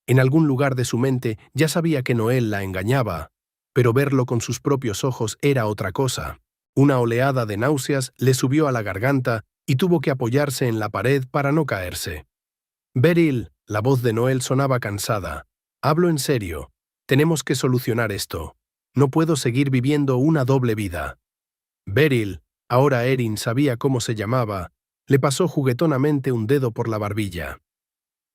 En algún lugar de su mente ya sabía que Noel la engañaba, pero verlo con sus propios ojos era otra cosa. Una oleada de náuseas le subió a la garganta y tuvo que apoyarse en la pared para no caerse. «Beryl», la voz de Noel sonaba cansada. «Hablo en serio. Tenemos que solucionar esto. No puedo seguir viviendo una doble vida». Beryl, ahora Erin sabía cómo se llamaba, le pasó juguetonamente un dedo por la barbilla.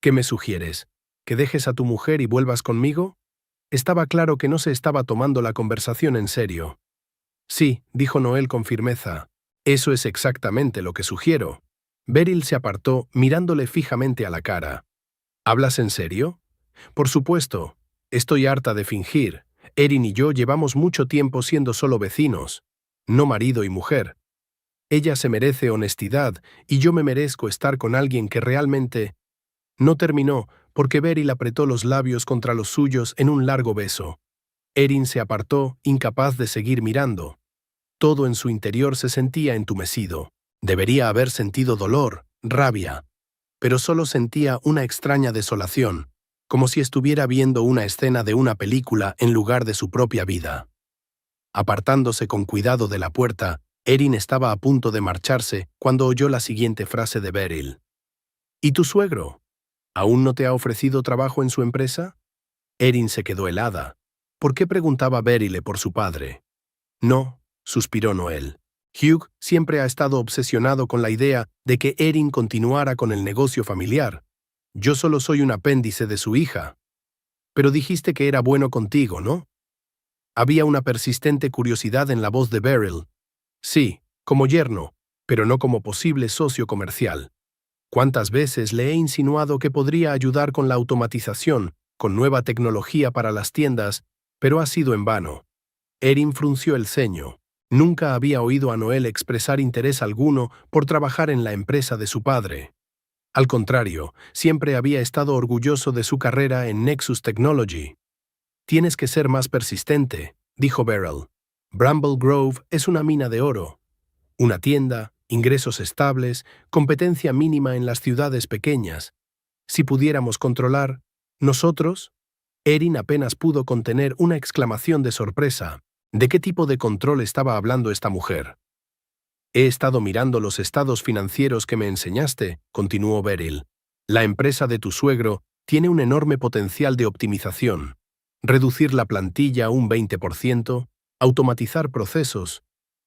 «¿Qué me sugieres? ¿Que dejes a tu mujer y vuelvas conmigo?» Estaba claro que no se estaba tomando la conversación en serio. «Sí», dijo Noel con firmeza. «Eso es exactamente lo que sugiero». Beryl se apartó, mirándole fijamente a la cara. «¿Hablas en serio?» «Por supuesto. Estoy harta de fingir. Erin y yo llevamos mucho tiempo siendo solo vecinos, no marido y mujer. Ella se merece honestidad y yo me merezco estar con alguien que realmente...» No terminó, porque Beryl apretó los labios contra los suyos en un largo beso. Erin se apartó, incapaz de seguir mirando. Todo en su interior se sentía entumecido. Debería haber sentido dolor, rabia, pero solo sentía una extraña desolación, como si estuviera viendo una escena de una película en lugar de su propia vida. Apartándose con cuidado de la puerta, Erin estaba a punto de marcharse cuando oyó la siguiente frase de Beryl. ¿Y tu suegro? ¿Aún no te ha ofrecido trabajo en su empresa? Erin se quedó helada. ¿Por qué preguntaba Beryl por su padre? No, suspiró Noel. Hugh siempre ha estado obsesionado con la idea de que Erin continuara con el negocio familiar. Yo solo soy un apéndice de su hija. Pero dijiste que era bueno contigo, ¿no? Había una persistente curiosidad en la voz de Beryl. Sí, como yerno, pero no como posible socio comercial. ¿Cuántas veces le he insinuado que podría ayudar con la automatización, con nueva tecnología para las tiendas, pero ha sido en vano? Erin frunció el ceño. Nunca había oído a Noel expresar interés alguno por trabajar en la empresa de su padre. Al contrario, siempre había estado orgulloso de su carrera en Nexus Technology. Tienes que ser más persistente, dijo Beryl. Bramble Grove es una mina de oro. Una tienda, ingresos estables, competencia mínima en las ciudades pequeñas. Si pudiéramos controlar, nosotros, Erin apenas pudo contener una exclamación de sorpresa. ¿De qué tipo de control estaba hablando esta mujer? He estado mirando los estados financieros que me enseñaste, continuó Beryl. La empresa de tu suegro tiene un enorme potencial de optimización. Reducir la plantilla un 20%, automatizar procesos,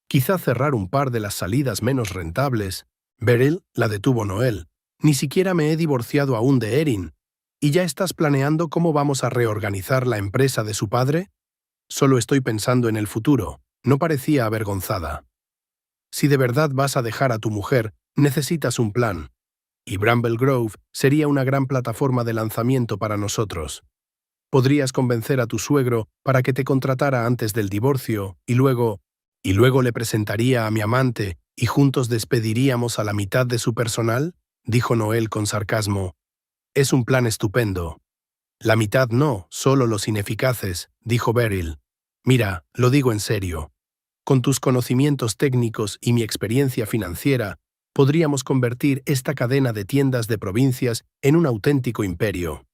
quizá cerrar un par de las salidas menos rentables. Beryl la detuvo Noel. Ni siquiera me he divorciado aún de Erin. ¿Y ya estás planeando cómo vamos a reorganizar la empresa de su padre? Solo estoy pensando en el futuro. No parecía avergonzada. Si de verdad vas a dejar a tu mujer, necesitas un plan. Y Bramble Grove sería una gran plataforma de lanzamiento para nosotros. Podrías convencer a tu suegro para que te contratara antes del divorcio y luego le presentaría a mi amante y juntos despediríamos a la mitad de su personal, dijo Noel con sarcasmo. Es un plan estupendo. La mitad no, solo los ineficaces, dijo Beryl. Mira, lo digo en serio. Con tus conocimientos técnicos y mi experiencia financiera, podríamos convertir esta cadena de tiendas de provincias en un auténtico imperio.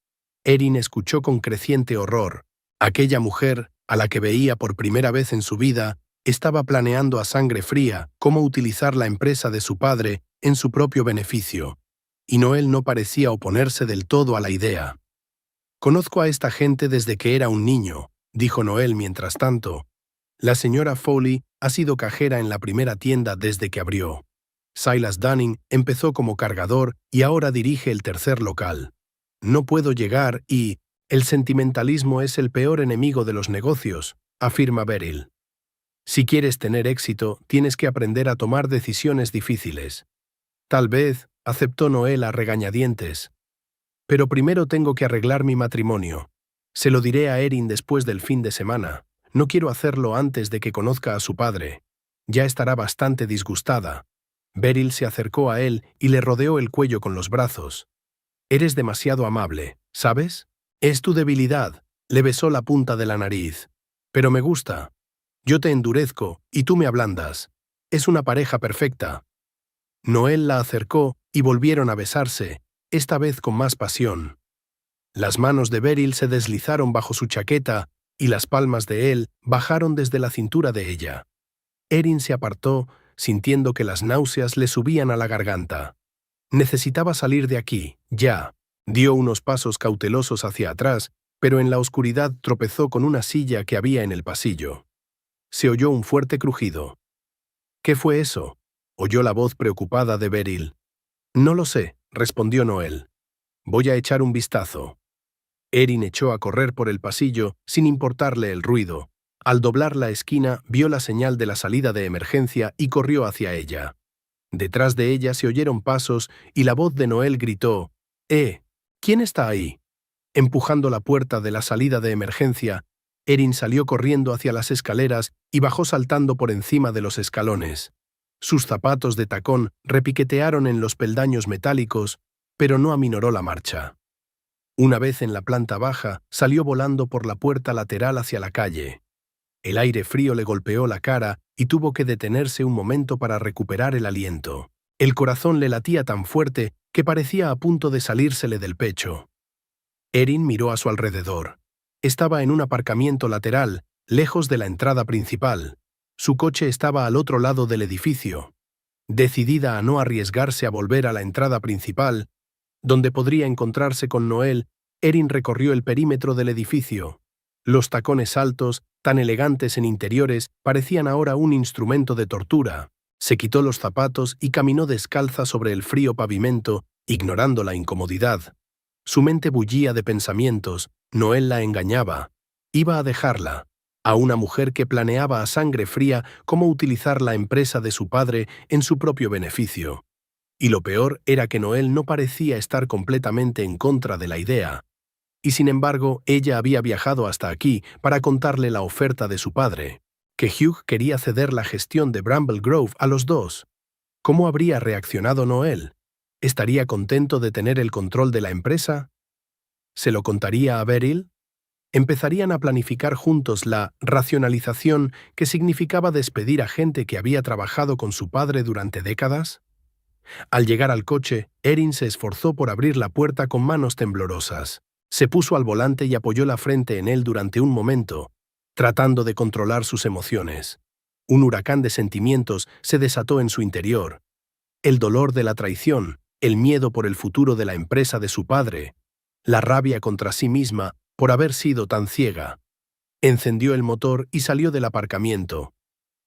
Erin escuchó con creciente horror. Aquella mujer, a la que veía por primera vez en su vida, estaba planeando a sangre fría cómo utilizar la empresa de su padre en su propio beneficio, y Noel no parecía oponerse del todo a la idea. Conozco a esta gente desde que era un niño, dijo Noel mientras tanto. La señora Foley ha sido cajera en la primera tienda desde que abrió. Silas Dunning empezó como cargador y ahora dirige el tercer local. No puedo llegar y... El sentimentalismo es el peor enemigo de los negocios, afirma Beryl. Si quieres tener éxito, tienes que aprender a tomar decisiones difíciles. Tal vez, aceptó Noel a regañadientes. Pero primero tengo que arreglar mi matrimonio. Se lo diré a Erin después del fin de semana. No quiero hacerlo antes de que conozca a su padre. Ya estará bastante disgustada. Beryl se acercó a él y le rodeó el cuello con los brazos. Eres demasiado amable, ¿sabes? Es tu debilidad. Le besó la punta de la nariz. Pero me gusta. Yo te endurezco y tú me ablandas. Es una pareja perfecta. Noel la acercó y volvieron a besarse, esta vez con más pasión. Las manos de Beryl se deslizaron bajo su chaqueta y las palmas de él bajaron desde la cintura de ella. Erin se apartó, sintiendo que las náuseas le subían a la garganta. Necesitaba salir de aquí, ya. Dio unos pasos cautelosos hacia atrás, pero en la oscuridad tropezó con una silla que había en el pasillo. Se oyó un fuerte crujido. ¿Qué fue eso? Oyó la voz preocupada de Beryl. No lo sé, respondió Noel. Voy a echar un vistazo. Erin echó a correr por el pasillo sin importarle el ruido. Al doblar la esquina, vio la señal de la salida de emergencia y corrió hacia ella. Detrás de ella se oyeron pasos y la voz de Noel gritó: ¿Quién está ahí? Empujando la puerta de la salida de emergencia, Erin salió corriendo hacia las escaleras y bajó saltando por encima de los escalones. Sus zapatos de tacón repiquetearon en los peldaños metálicos, pero no aminoró la marcha. Una vez en la planta baja, salió volando por la puerta lateral hacia la calle. El aire frío le golpeó la cara y tuvo que detenerse un momento para recuperar el aliento. El corazón le latía tan fuerte que parecía a punto de salírsele del pecho. Erin miró a su alrededor. Estaba en un aparcamiento lateral, lejos de la entrada principal. Su coche estaba al otro lado del edificio. Decidida a no arriesgarse a volver a la entrada principal, donde podría encontrarse con Noel, Erin recorrió el perímetro del edificio. Los tacones altos, tan elegantes en interiores, parecían ahora un instrumento de tortura. Se quitó los zapatos y caminó descalza sobre el frío pavimento, ignorando la incomodidad. Su mente bullía de pensamientos. Noel la engañaba. Iba a dejarla. A una mujer que planeaba a sangre fría cómo utilizar la empresa de su padre en su propio beneficio. Y lo peor era que Noel no parecía estar completamente en contra de la idea. Y sin embargo, ella había viajado hasta aquí para contarle la oferta de su padre, que Hugh quería ceder la gestión de Bramble Grove a los dos. ¿Cómo habría reaccionado Noel? ¿Estaría contento de tener el control de la empresa? ¿Se lo contaría a Beryl? Empezarían a planificar juntos la racionalización que significaba despedir a gente que había trabajado con su padre durante décadas. Al llegar al coche, Erin se esforzó por abrir la puerta con manos temblorosas. Se puso al volante y apoyó la frente en él durante un momento, tratando de controlar sus emociones. Un huracán de sentimientos se desató en su interior. El dolor de la traición, el miedo por el futuro de la empresa de su padre, la rabia contra sí misma por haber sido tan ciega. Encendió el motor y salió del aparcamiento,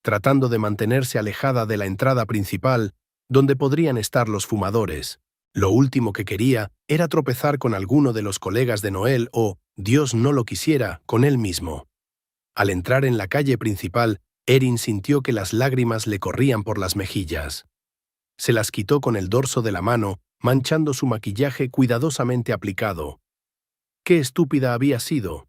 tratando de mantenerse alejada de la entrada principal, donde podrían estar los fumadores. Lo último que quería era tropezar con alguno de los colegas de Noel o, Dios no lo quisiera, con él mismo. Al entrar en la calle principal, Erin sintió que las lágrimas le corrían por las mejillas. Se las quitó con el dorso de la mano, manchando su maquillaje cuidadosamente aplicado. ¡Qué estúpida había sido!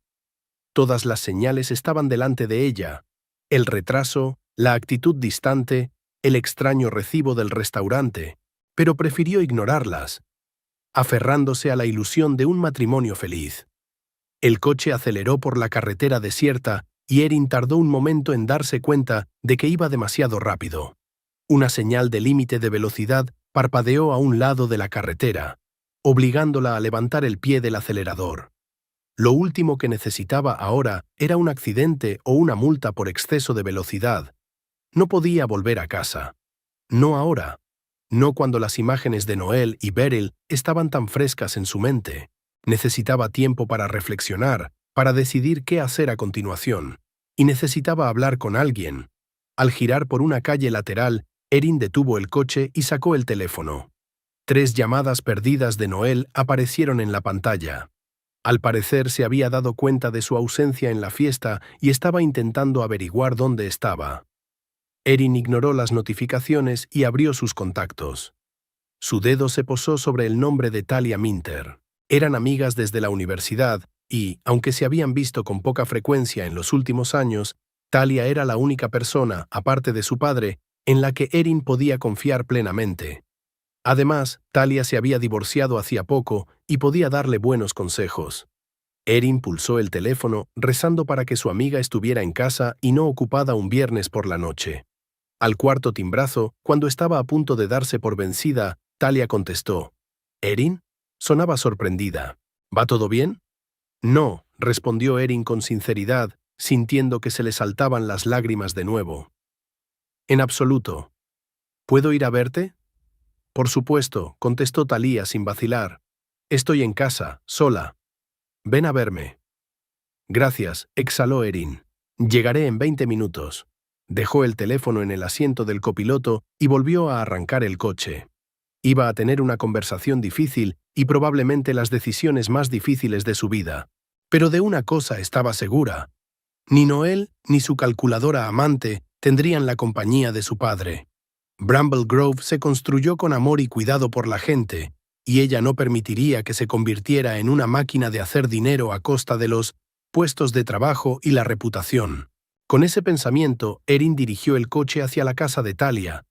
Todas las señales estaban delante de ella. El retraso, la actitud distante, el extraño recibo del restaurante, pero prefirió ignorarlas, aferrándose a la ilusión de un matrimonio feliz. El coche aceleró por la carretera desierta y Erin tardó un momento en darse cuenta de que iba demasiado rápido. Una señal de límite de velocidad parpadeó a un lado de la carretera, obligándola a levantar el pie del acelerador. Lo último que necesitaba ahora era un accidente o una multa por exceso de velocidad. No podía volver a casa. No ahora. No cuando las imágenes de Noel y Beryl estaban tan frescas en su mente. Necesitaba tiempo para reflexionar, para decidir qué hacer a continuación. Y necesitaba hablar con alguien. Al girar por una calle lateral, Erin detuvo el coche y sacó el teléfono. 3 llamadas perdidas de Noel aparecieron en la pantalla. Al parecer se había dado cuenta de su ausencia en la fiesta y estaba intentando averiguar dónde estaba. Erin ignoró las notificaciones y abrió sus contactos. Su dedo se posó sobre el nombre de Talia Minter. Eran amigas desde la universidad y, aunque se habían visto con poca frecuencia en los últimos años, Talia era la única persona, aparte de su padre, en la que Erin podía confiar plenamente. Además, Talia se había divorciado hacía poco y podía darle buenos consejos. Erin pulsó el teléfono, rezando para que su amiga estuviera en casa y no ocupada un viernes por la noche. Al cuarto timbrazo, cuando estaba a punto de darse por vencida, Talia contestó. ¿Erin? Sonaba sorprendida. ¿Va todo bien? No, respondió Erin con sinceridad, sintiendo que se le saltaban las lágrimas de nuevo. En absoluto. ¿Puedo ir a verte? Por supuesto, contestó Talia sin vacilar. Estoy en casa, sola. Ven a verme. Gracias, exhaló Erin. Llegaré en 20 minutos. Dejó el teléfono en el asiento del copiloto y volvió a arrancar el coche. Iba a tener una conversación difícil y probablemente las decisiones más difíciles de su vida. Pero de una cosa estaba segura. Ni Noel ni su calculadora amante tendrían la compañía de su padre. Bramble Grove se construyó con amor y cuidado por la gente, y ella no permitiría que se convirtiera en una máquina de hacer dinero a costa de los puestos de trabajo y la reputación. Con ese pensamiento, Erin dirigió el coche hacia la casa de Talia,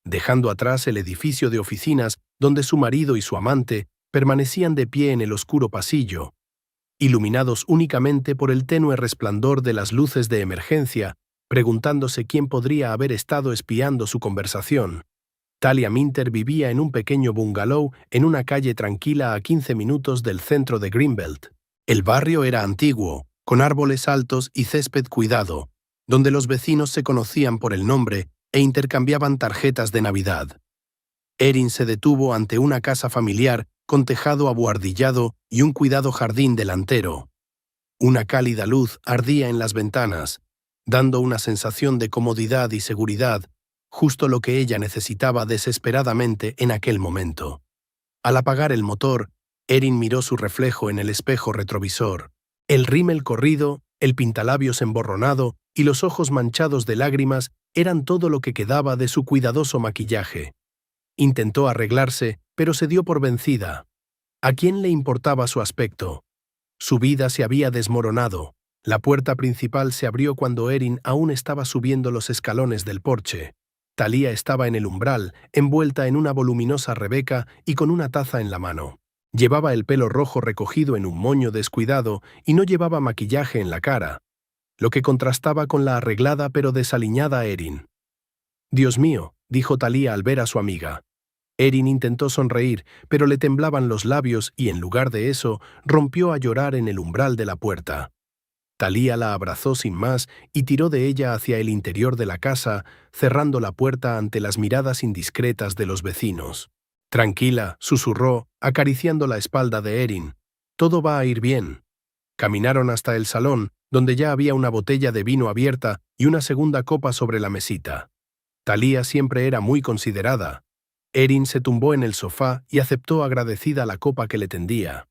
dejando atrás el edificio de oficinas donde su marido y su amante permanecían de pie en el oscuro pasillo, iluminados únicamente por el tenue resplandor de las luces de emergencia, preguntándose quién podría haber estado espiando su conversación. Talia Minter vivía en un pequeño bungalow en una calle tranquila a 15 minutos del centro de Greenbelt. El barrio era antiguo, con árboles altos y césped cuidado, donde los vecinos se conocían por el nombre e intercambiaban tarjetas de Navidad. Erin se detuvo ante una casa familiar con tejado abuhardillado y un cuidado jardín delantero. Una cálida luz ardía en las ventanas, dando una sensación de comodidad y seguridad, justo lo que ella necesitaba desesperadamente en aquel momento. Al apagar el motor, Erin miró su reflejo en el espejo retrovisor. El rímel corrido, el pintalabios emborronado y los ojos manchados de lágrimas eran todo lo que quedaba de su cuidadoso maquillaje. Intentó arreglarse, pero se dio por vencida. ¿A quién le importaba su aspecto? Su vida se había desmoronado. La puerta principal se abrió cuando Erin aún estaba subiendo los escalones del porche. Thalía estaba en el umbral, envuelta en una voluminosa rebeca y con una taza en la mano. Llevaba el pelo rojo recogido en un moño descuidado y no llevaba maquillaje en la cara, lo que contrastaba con la arreglada pero desaliñada Erin. «Dios mío», dijo Thalía al ver a su amiga. Erin intentó sonreír, pero le temblaban los labios y, en lugar de eso, rompió a llorar en el umbral de la puerta. Thalía la abrazó sin más y tiró de ella hacia el interior de la casa, cerrando la puerta ante las miradas indiscretas de los vecinos. «Tranquila», susurró, acariciando la espalda de Erin. «Todo va a ir bien». Caminaron hasta el salón, donde ya había una botella de vino abierta y una segunda copa sobre la mesita. Thalía siempre era muy considerada. Erin se tumbó en el sofá y aceptó agradecida la copa que le tendía.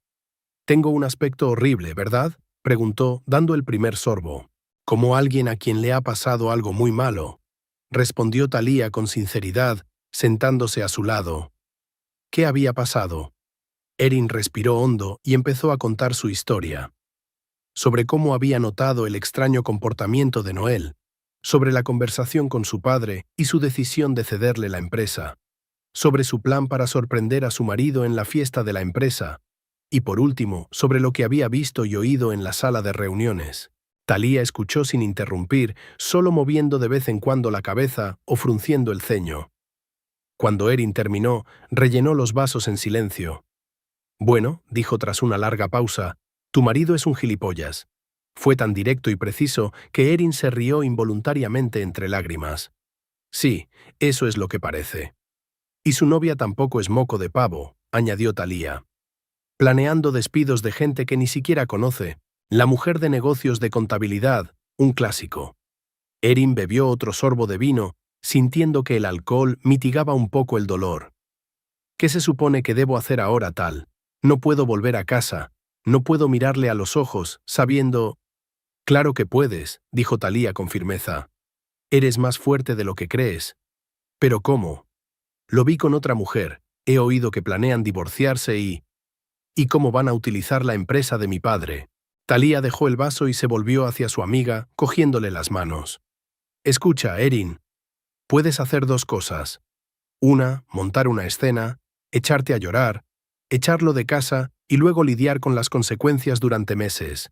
«Tengo un aspecto horrible, ¿verdad?», preguntó, dando el primer sorbo. «Como alguien a quien le ha pasado algo muy malo», respondió Thalía con sinceridad, sentándose a su lado. ¿Qué había pasado? Erin respiró hondo y empezó a contar su historia. Sobre cómo había notado el extraño comportamiento de Noel, sobre la conversación con su padre y su decisión de cederle la empresa, sobre su plan para sorprender a su marido en la fiesta de la empresa, y por último, sobre lo que había visto y oído en la sala de reuniones. Thalía escuchó sin interrumpir, solo moviendo de vez en cuando la cabeza o frunciendo el ceño. Cuando Erin terminó, rellenó los vasos en silencio. «Bueno», dijo tras una larga pausa, «tu marido es un gilipollas». Fue tan directo y preciso que Erin se rió involuntariamente entre lágrimas. «Sí, eso es lo que parece». «Y su novia tampoco es moco de pavo», añadió Thalía. «Planeando despidos de gente que ni siquiera conoce. La mujer de negocios de contabilidad, un clásico». Erin bebió otro sorbo de vino, sintiendo que el alcohol mitigaba un poco el dolor. «¿Qué se supone que debo hacer ahora, Tal? No puedo volver a casa, no puedo mirarle a los ojos, sabiendo...» «Claro que puedes», dijo Thalía con firmeza. «Eres más fuerte de lo que crees». «¿Pero cómo?» «Lo vi con otra mujer, he oído que planean divorciarse y cómo van a utilizar la empresa de mi padre». Thalía dejó el vaso y se volvió hacia su amiga, cogiéndole las manos. «Escucha, Erin. Puedes hacer dos cosas. Una, montar una escena, echarte a llorar, echarlo de casa y luego lidiar con las consecuencias durante meses.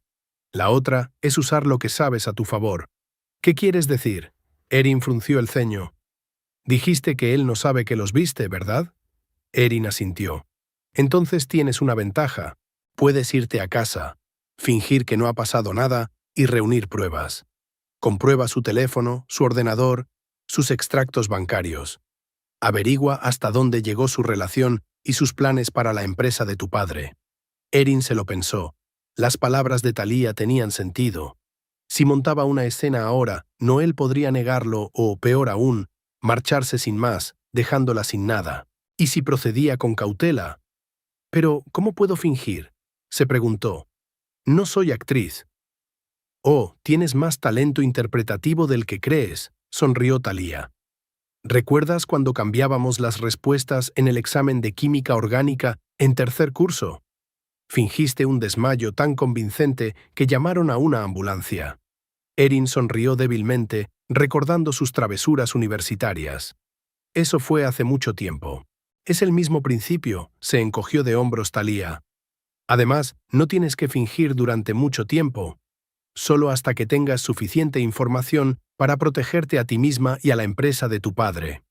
La otra es usar lo que sabes a tu favor». «¿Qué quieres decir?» Erin frunció el ceño. «Dijiste que él no sabe que los viste, ¿verdad?» Erin asintió. «Entonces tienes una ventaja. Puedes irte a casa, fingir que no ha pasado nada y reunir pruebas. Comprueba su teléfono, su ordenador, sus extractos bancarios. Averigua hasta dónde llegó su relación y sus planes para la empresa de tu padre». Erin se lo pensó. Las palabras de Thalía tenían sentido. Si montaba una escena ahora, Noel podría negarlo o, peor aún, marcharse sin más, dejándola sin nada. ¿Y si procedía con cautela? «¿Pero cómo puedo fingir?», se preguntó. «No soy actriz». «Oh, tienes más talento interpretativo del que crees», sonrió Thalía. «¿Recuerdas cuando cambiábamos las respuestas en el examen de química orgánica en tercer curso? Fingiste un desmayo tan convincente que llamaron a una ambulancia». Erin sonrió débilmente, recordando sus travesuras universitarias. «Eso fue hace mucho tiempo». «Es el mismo principio», se encogió de hombros Thalía. «Además, no tienes que fingir durante mucho tiempo, solo hasta que tengas suficiente información para protegerte a ti misma y a la empresa de tu padre».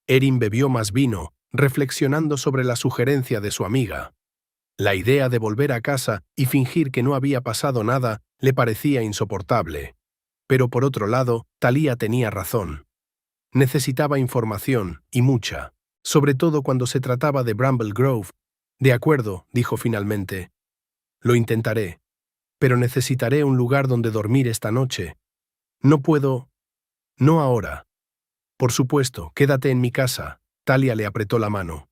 Erin bebió más vino, reflexionando sobre la sugerencia de su amiga. La idea de volver a casa y fingir que no había pasado nada le parecía insoportable. Pero por otro lado, Thalía tenía razón. Necesitaba información, y mucha, sobre todo cuando se trataba de Bramble Grove. De acuerdo, dijo finalmente. Lo intentaré. Pero necesitaré un lugar donde dormir esta noche. No puedo. No ahora. Por supuesto, quédate en mi casa. Thalía le apretó la mano.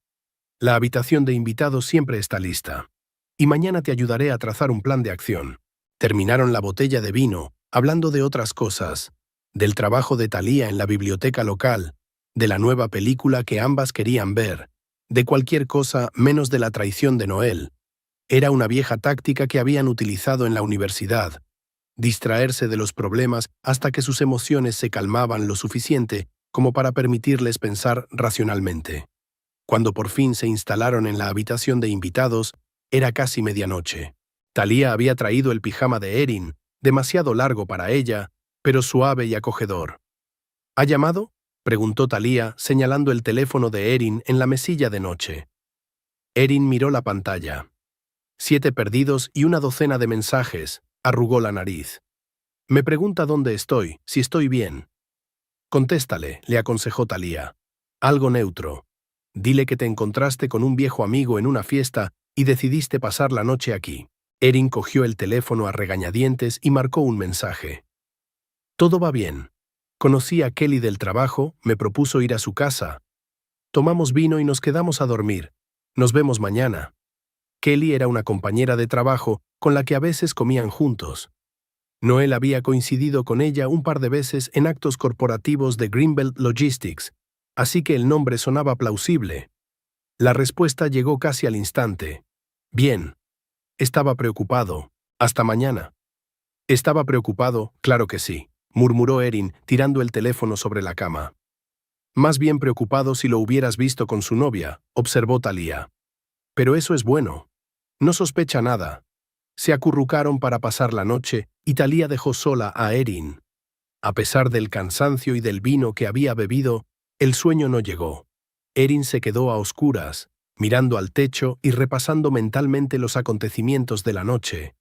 La habitación de invitados siempre está lista. Y mañana te ayudaré a trazar un plan de acción. Terminaron la botella de vino, hablando de otras cosas, del trabajo de Thalía en la biblioteca local, de la nueva película que ambas querían ver, de cualquier cosa menos de la traición de Noel. Era una vieja táctica que habían utilizado en la universidad, distraerse de los problemas hasta que sus emociones se calmaban lo suficiente como para permitirles pensar racionalmente. Cuando por fin se instalaron en la habitación de invitados, era casi medianoche. Thalía había traído el pijama de Erin, demasiado largo para ella, pero suave y acogedor. ¿Ha llamado?, preguntó Thalía, señalando el teléfono de Erin en la mesilla de noche. Erin miró la pantalla. 7 perdidos y una docena de mensajes, arrugó la nariz. Me pregunta dónde estoy, si estoy bien. Contéstale, le aconsejó Thalía. Algo neutro. Dile que te encontraste con un viejo amigo en una fiesta y decidiste pasar la noche aquí. Erin cogió el teléfono a regañadientes y marcó un mensaje. Todo va bien. Conocí a Kelly del trabajo, me propuso ir a su casa. Tomamos vino y nos quedamos a dormir. Nos vemos mañana. Kelly era una compañera de trabajo con la que a veces comían juntos. Noel había coincidido con ella un par de veces en actos corporativos de Greenbelt Logistics, así que el nombre sonaba plausible. La respuesta llegó casi al instante. Bien. Estaba preocupado. Hasta mañana. Estaba preocupado, claro que sí, murmuró Erin, tirando el teléfono sobre la cama. Más bien preocupado si lo hubieras visto con su novia, observó Thalía. Pero eso es bueno. No sospecha nada. Se acurrucaron para pasar la noche y Thalía dejó sola a Erin. A pesar del cansancio y del vino que había bebido, el sueño no llegó. Erin se quedó a oscuras, mirando al techo y repasando mentalmente los acontecimientos de la noche.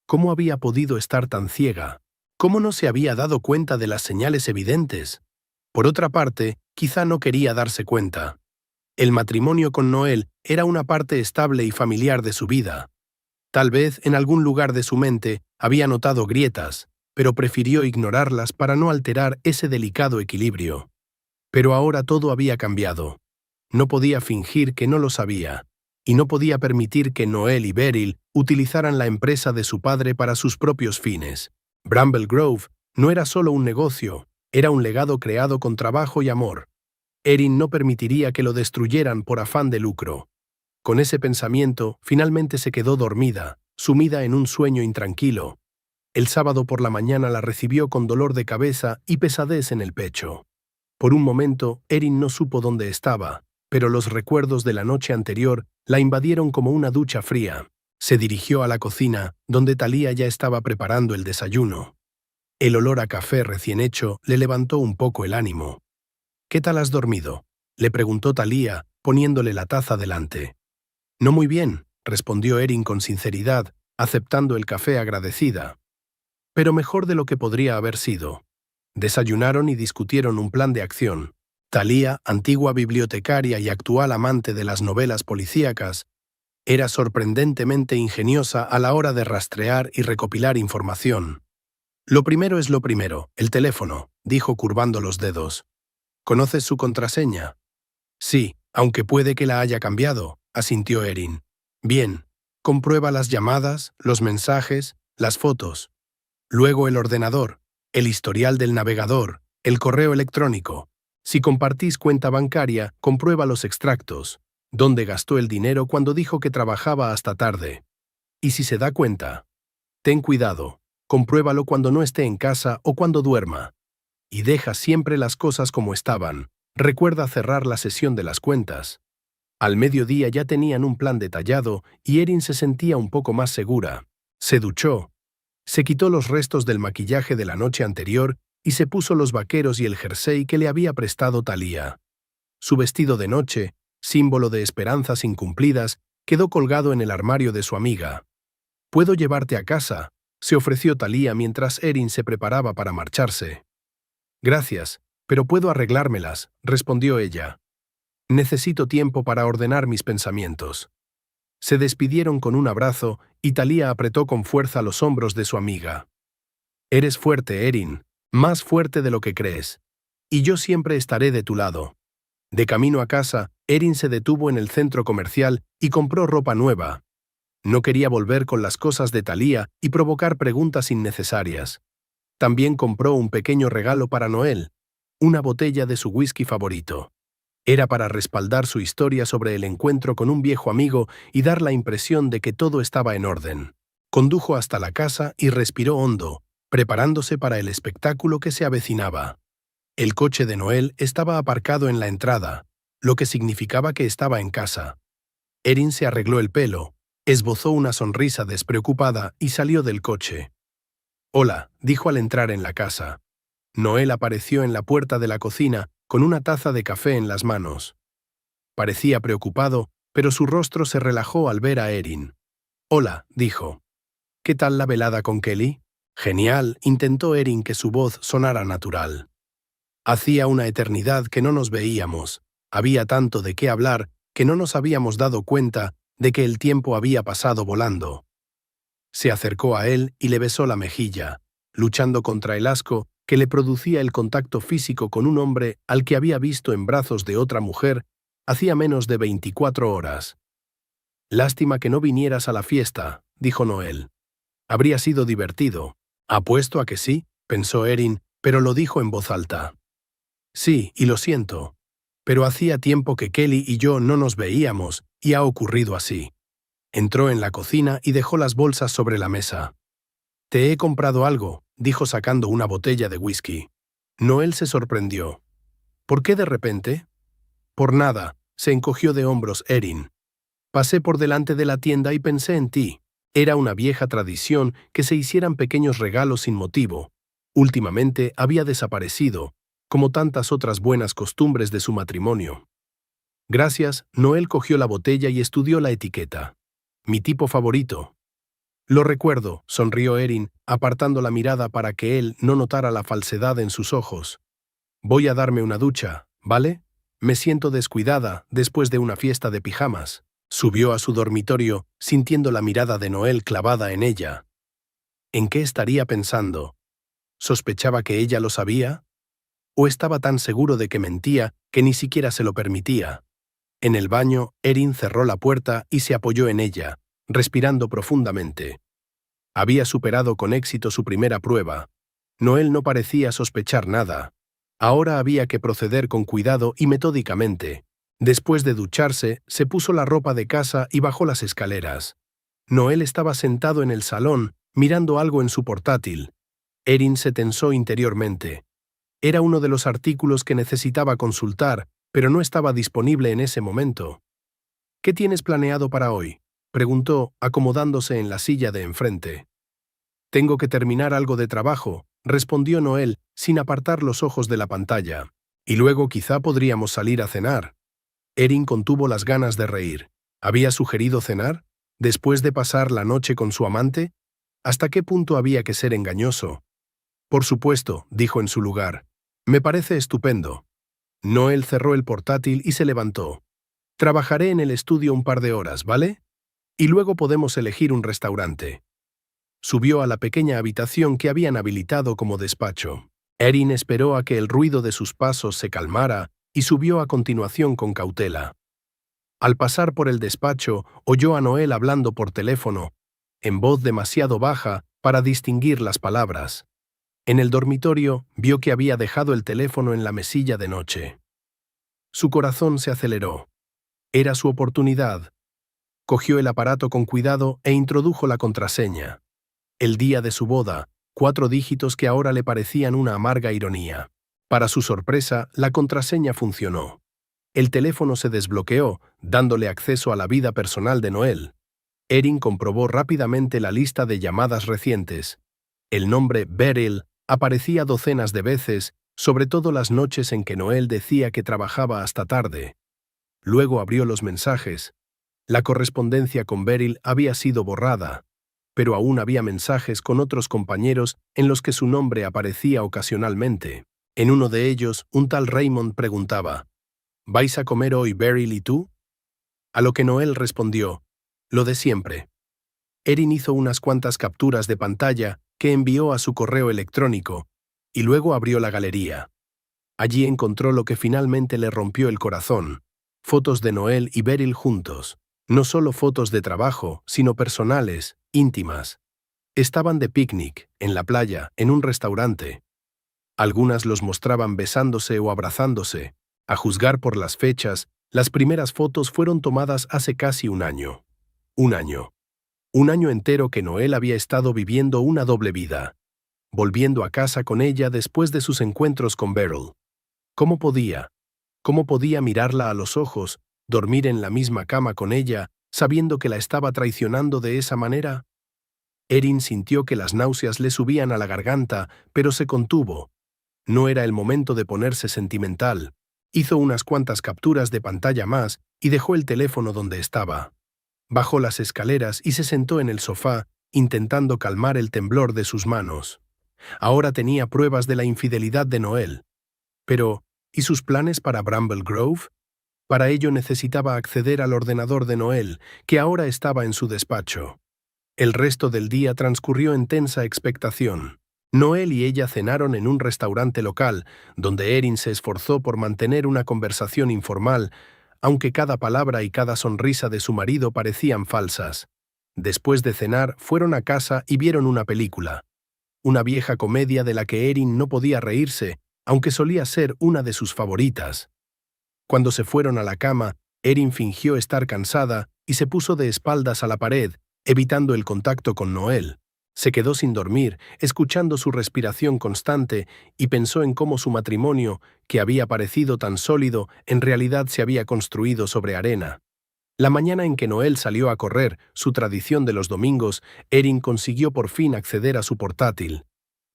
¿Cómo había podido estar tan ciega? ¿Cómo no se había dado cuenta de las señales evidentes? Por otra parte, quizá no quería darse cuenta. El matrimonio con Noel era una parte estable y familiar de su vida. Tal vez en algún lugar de su mente había notado grietas, pero prefirió ignorarlas para no alterar ese delicado equilibrio. Pero ahora todo había cambiado. No podía fingir que no lo sabía, y no podía permitir que Noel y Beryl utilizaran la empresa de su padre para sus propios fines. Bramble Grove no era solo un negocio, era un legado creado con trabajo y amor. Erin no permitiría que lo destruyeran por afán de lucro. Con ese pensamiento, finalmente se quedó dormida, sumida en un sueño intranquilo. El sábado por la mañana la recibió con dolor de cabeza y pesadez en el pecho. Por un momento, Erin no supo dónde estaba, pero los recuerdos de la noche anterior la invadieron como una ducha fría. Se dirigió a la cocina, donde Thalía ya estaba preparando el desayuno. El olor a café recién hecho le levantó un poco el ánimo. ¿Qué tal has dormido?, le preguntó Thalía, poniéndole la taza delante. No muy bien, respondió Erin con sinceridad, aceptando el café agradecida. Pero mejor de lo que podría haber sido. Desayunaron y discutieron un plan de acción. Thalía, antigua bibliotecaria y actual amante de las novelas policíacas, era sorprendentemente ingeniosa a la hora de rastrear y recopilar información. Lo primero es lo primero, el teléfono, dijo curvando los dedos. ¿Conoces su contraseña? Sí, aunque puede que la haya cambiado, asintió Erin. Bien, comprueba las llamadas, los mensajes, las fotos. Luego el ordenador, el historial del navegador, el correo electrónico. Si compartís cuenta bancaria, comprueba los extractos. ¿Dónde gastó el dinero cuando dijo que trabajaba hasta tarde? Y si se da cuenta, ten cuidado, compruébalo cuando no esté en casa o cuando duerma. Y deja siempre las cosas como estaban. Recuerda cerrar la sesión de las cuentas. Al mediodía ya tenían un plan detallado y Erin se sentía un poco más segura. Se duchó. Se quitó los restos del maquillaje de la noche anterior y se puso los vaqueros y el jersey que le había prestado Thalía. Su vestido de noche, símbolo de esperanzas incumplidas, quedó colgado en el armario de su amiga. «¿Puedo llevarte a casa?», se ofreció Thalía mientras Erin se preparaba para marcharse. Gracias, pero puedo arreglármelas, respondió ella. Necesito tiempo para ordenar mis pensamientos. Se despidieron con un abrazo y Thalía apretó con fuerza los hombros de su amiga. Eres fuerte, Erin, más fuerte de lo que crees. Y yo siempre estaré de tu lado. De camino a casa, Erin se detuvo en el centro comercial y compró ropa nueva. No quería volver con las cosas de Thalía y provocar preguntas innecesarias. También compró un pequeño regalo para Noel, una botella de su whisky favorito. Era para respaldar su historia sobre el encuentro con un viejo amigo y dar la impresión de que todo estaba en orden. Condujo hasta la casa y respiró hondo, preparándose para el espectáculo que se avecinaba. El coche de Noel estaba aparcado en la entrada, lo que significaba que estaba en casa. Erin se arregló el pelo, esbozó una sonrisa despreocupada y salió del coche. «Hola», dijo al entrar en la casa. Noel apareció en la puerta de la cocina con una taza de café en las manos. Parecía preocupado, pero su rostro se relajó al ver a Erin. «Hola», dijo. «¿Qué tal la velada con Kelly?» «Genial», intentó Erin que su voz sonara natural. Hacía una eternidad que no nos veíamos. Había tanto de qué hablar que no nos habíamos dado cuenta de que el tiempo había pasado volando. Se acercó a él y le besó la mejilla, luchando contra el asco que le producía el contacto físico con un hombre al que había visto en brazos de otra mujer hacía menos de 24 horas. «Lástima que no vinieras a la fiesta», dijo Noel. «Habría sido divertido». «Apuesto a que sí», pensó Erin, pero lo dijo en voz alta. «Sí, y lo siento. Pero hacía tiempo que Kelly y yo no nos veíamos y ha ocurrido así». Entró en la cocina y dejó las bolsas sobre la mesa. «Te he comprado algo», dijo sacando una botella de whisky. Noel se sorprendió. «¿Por qué de repente?» «Por nada», se encogió de hombros Erin. «Pasé por delante de la tienda y pensé en ti». Era una vieja tradición que se hicieran pequeños regalos sin motivo. Últimamente había desaparecido, como tantas otras buenas costumbres de su matrimonio. «Gracias», Noel cogió la botella y estudió la etiqueta. «Mi tipo favorito». «Lo recuerdo», sonrió Erin, apartando la mirada para que él no notara la falsedad en sus ojos. «Voy a darme una ducha, ¿vale? Me siento descuidada después de una fiesta de pijamas». Subió a su dormitorio, sintiendo la mirada de Noel clavada en ella. ¿En qué estaría pensando? ¿Sospechaba que ella lo sabía? ¿O estaba tan seguro de que mentía que ni siquiera se lo permitía? En el baño, Erin cerró la puerta y se apoyó en ella, respirando profundamente. Había superado con éxito su primera prueba. Noel no parecía sospechar nada. Ahora había que proceder con cuidado y metódicamente. Después de ducharse, se puso la ropa de casa y bajó las escaleras. Noel estaba sentado en el salón, mirando algo en su portátil. Erin se tensó interiormente. Era uno de los artículos que necesitaba consultar, pero no estaba disponible en ese momento. «¿Qué tienes planeado para hoy?», preguntó, acomodándose en la silla de enfrente. «Tengo que terminar algo de trabajo», respondió Noel, sin apartar los ojos de la pantalla. «Y luego quizá podríamos salir a cenar». Erin contuvo las ganas de reír. ¿Había sugerido cenar? ¿Después de pasar la noche con su amante? ¿Hasta qué punto había que ser engañoso? «Por supuesto», dijo en su lugar. «Me parece estupendo». Noel cerró el portátil y se levantó. «Trabajaré en el estudio un par de horas, ¿vale? Y luego podemos elegir un restaurante». Subió a la pequeña habitación que habían habilitado como despacho. Erin esperó a que el ruido de sus pasos se calmara y subió a continuación con cautela. Al pasar por el despacho, oyó a Noel hablando por teléfono, en voz demasiado baja para distinguir las palabras. En el dormitorio, vio que había dejado el teléfono en la mesilla de noche. Su corazón se aceleró. Era su oportunidad. Cogió el aparato con cuidado e introdujo la contraseña. El día de su boda, 4 dígitos que ahora le parecían una amarga ironía. Para su sorpresa, la contraseña funcionó. El teléfono se desbloqueó, dándole acceso a la vida personal de Noel. Erin comprobó rápidamente la lista de llamadas recientes. El nombre Beryl aparecía docenas de veces, sobre todo las noches en que Noel decía que trabajaba hasta tarde. Luego abrió los mensajes. La correspondencia con Beryl había sido borrada. pero aún había mensajes con otros compañeros en los que su nombre aparecía ocasionalmente. En uno de ellos, un tal Raymond preguntaba: ¿vais a comer hoy Beryl y tú? A lo que Noel respondió: lo de siempre. Erin hizo unas cuantas capturas de pantalla que envió a su correo electrónico y luego abrió la galería. Allí encontró lo que finalmente le rompió el corazón: fotos de Noel y Beryl juntos. No solo fotos de trabajo, sino personales, íntimas. Estaban de picnic, en la playa, en un restaurante. Algunas los mostraban besándose o abrazándose. A juzgar por las fechas, las primeras fotos fueron tomadas hace casi un año. Un año. Un año entero que Noel había estado viviendo una doble vida, volviendo a casa con ella después de sus encuentros con Beryl. ¿Cómo podía? ¿Cómo podía mirarla a los ojos, dormir en la misma cama con ella, sabiendo que la estaba traicionando de esa manera? Erin sintió que las náuseas le subían a la garganta, pero se contuvo. No era el momento de ponerse sentimental. Hizo unas cuantas capturas de pantalla más y dejó el teléfono donde estaba. Bajó las escaleras y se sentó en el sofá, intentando calmar el temblor de sus manos. Ahora tenía pruebas de la infidelidad de Noel. Pero, ¿y sus planes para Bramble Grove? Para ello necesitaba acceder al ordenador de Noel, que ahora estaba en su despacho. El resto del día transcurrió en tensa expectación. Noel y ella cenaron en un restaurante local, donde Erin se esforzó por mantener una conversación informal, aunque cada palabra y cada sonrisa de su marido parecían falsas. Después de cenar, fueron a casa y vieron una película. Una vieja comedia de la que Erin no podía reírse, aunque solía ser una de sus favoritas. Cuando se fueron a la cama, Erin fingió estar cansada y se puso de espaldas a la pared, evitando el contacto con Noel. Se quedó sin dormir, escuchando su respiración constante, y pensó en cómo su matrimonio, que había parecido tan sólido, en realidad se había construido sobre arena. La mañana en que Noel salió a correr, su tradición de los domingos, Erin consiguió por fin acceder a su portátil.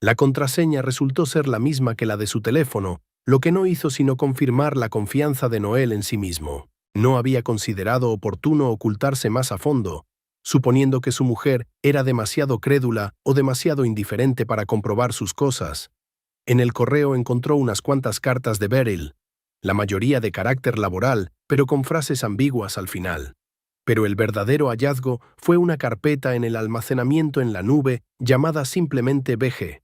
La contraseña resultó ser la misma que la de su teléfono, lo que no hizo sino confirmar la confianza de Noel en sí mismo. No había considerado oportuno ocultarse más a fondo, suponiendo que su mujer era demasiado crédula o demasiado indiferente para comprobar sus cosas. En el correo encontró unas cuantas cartas de Beryl, la mayoría de carácter laboral, pero con frases ambiguas al final. Pero el verdadero hallazgo fue una carpeta en el almacenamiento en la nube llamada simplemente BG.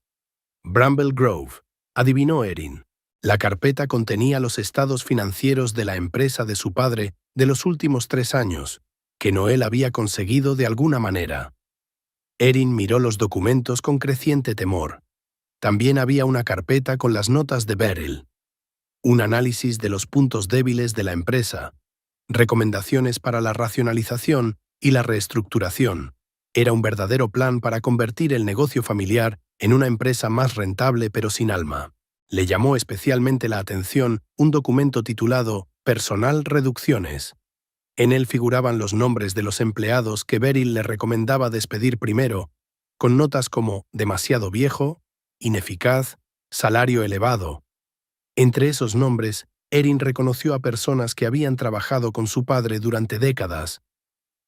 Bramble Grove, adivinó Erin. La carpeta contenía los estados financieros de la empresa de su padre de los últimos 3 años, que Noel había conseguido de alguna manera. Erin miró los documentos con creciente temor. También había una carpeta con las notas de Beryl, un análisis de los puntos débiles de la empresa, recomendaciones para la racionalización y la reestructuración. Era un verdadero plan para convertir el negocio familiar en una empresa más rentable pero sin alma. Le llamó especialmente la atención un documento titulado Personal Reducciones. En él figuraban los nombres de los empleados que Beryl le recomendaba despedir primero, con notas como demasiado viejo, ineficaz, salario elevado. Entre esos nombres, Erin reconoció a personas que habían trabajado con su padre durante décadas,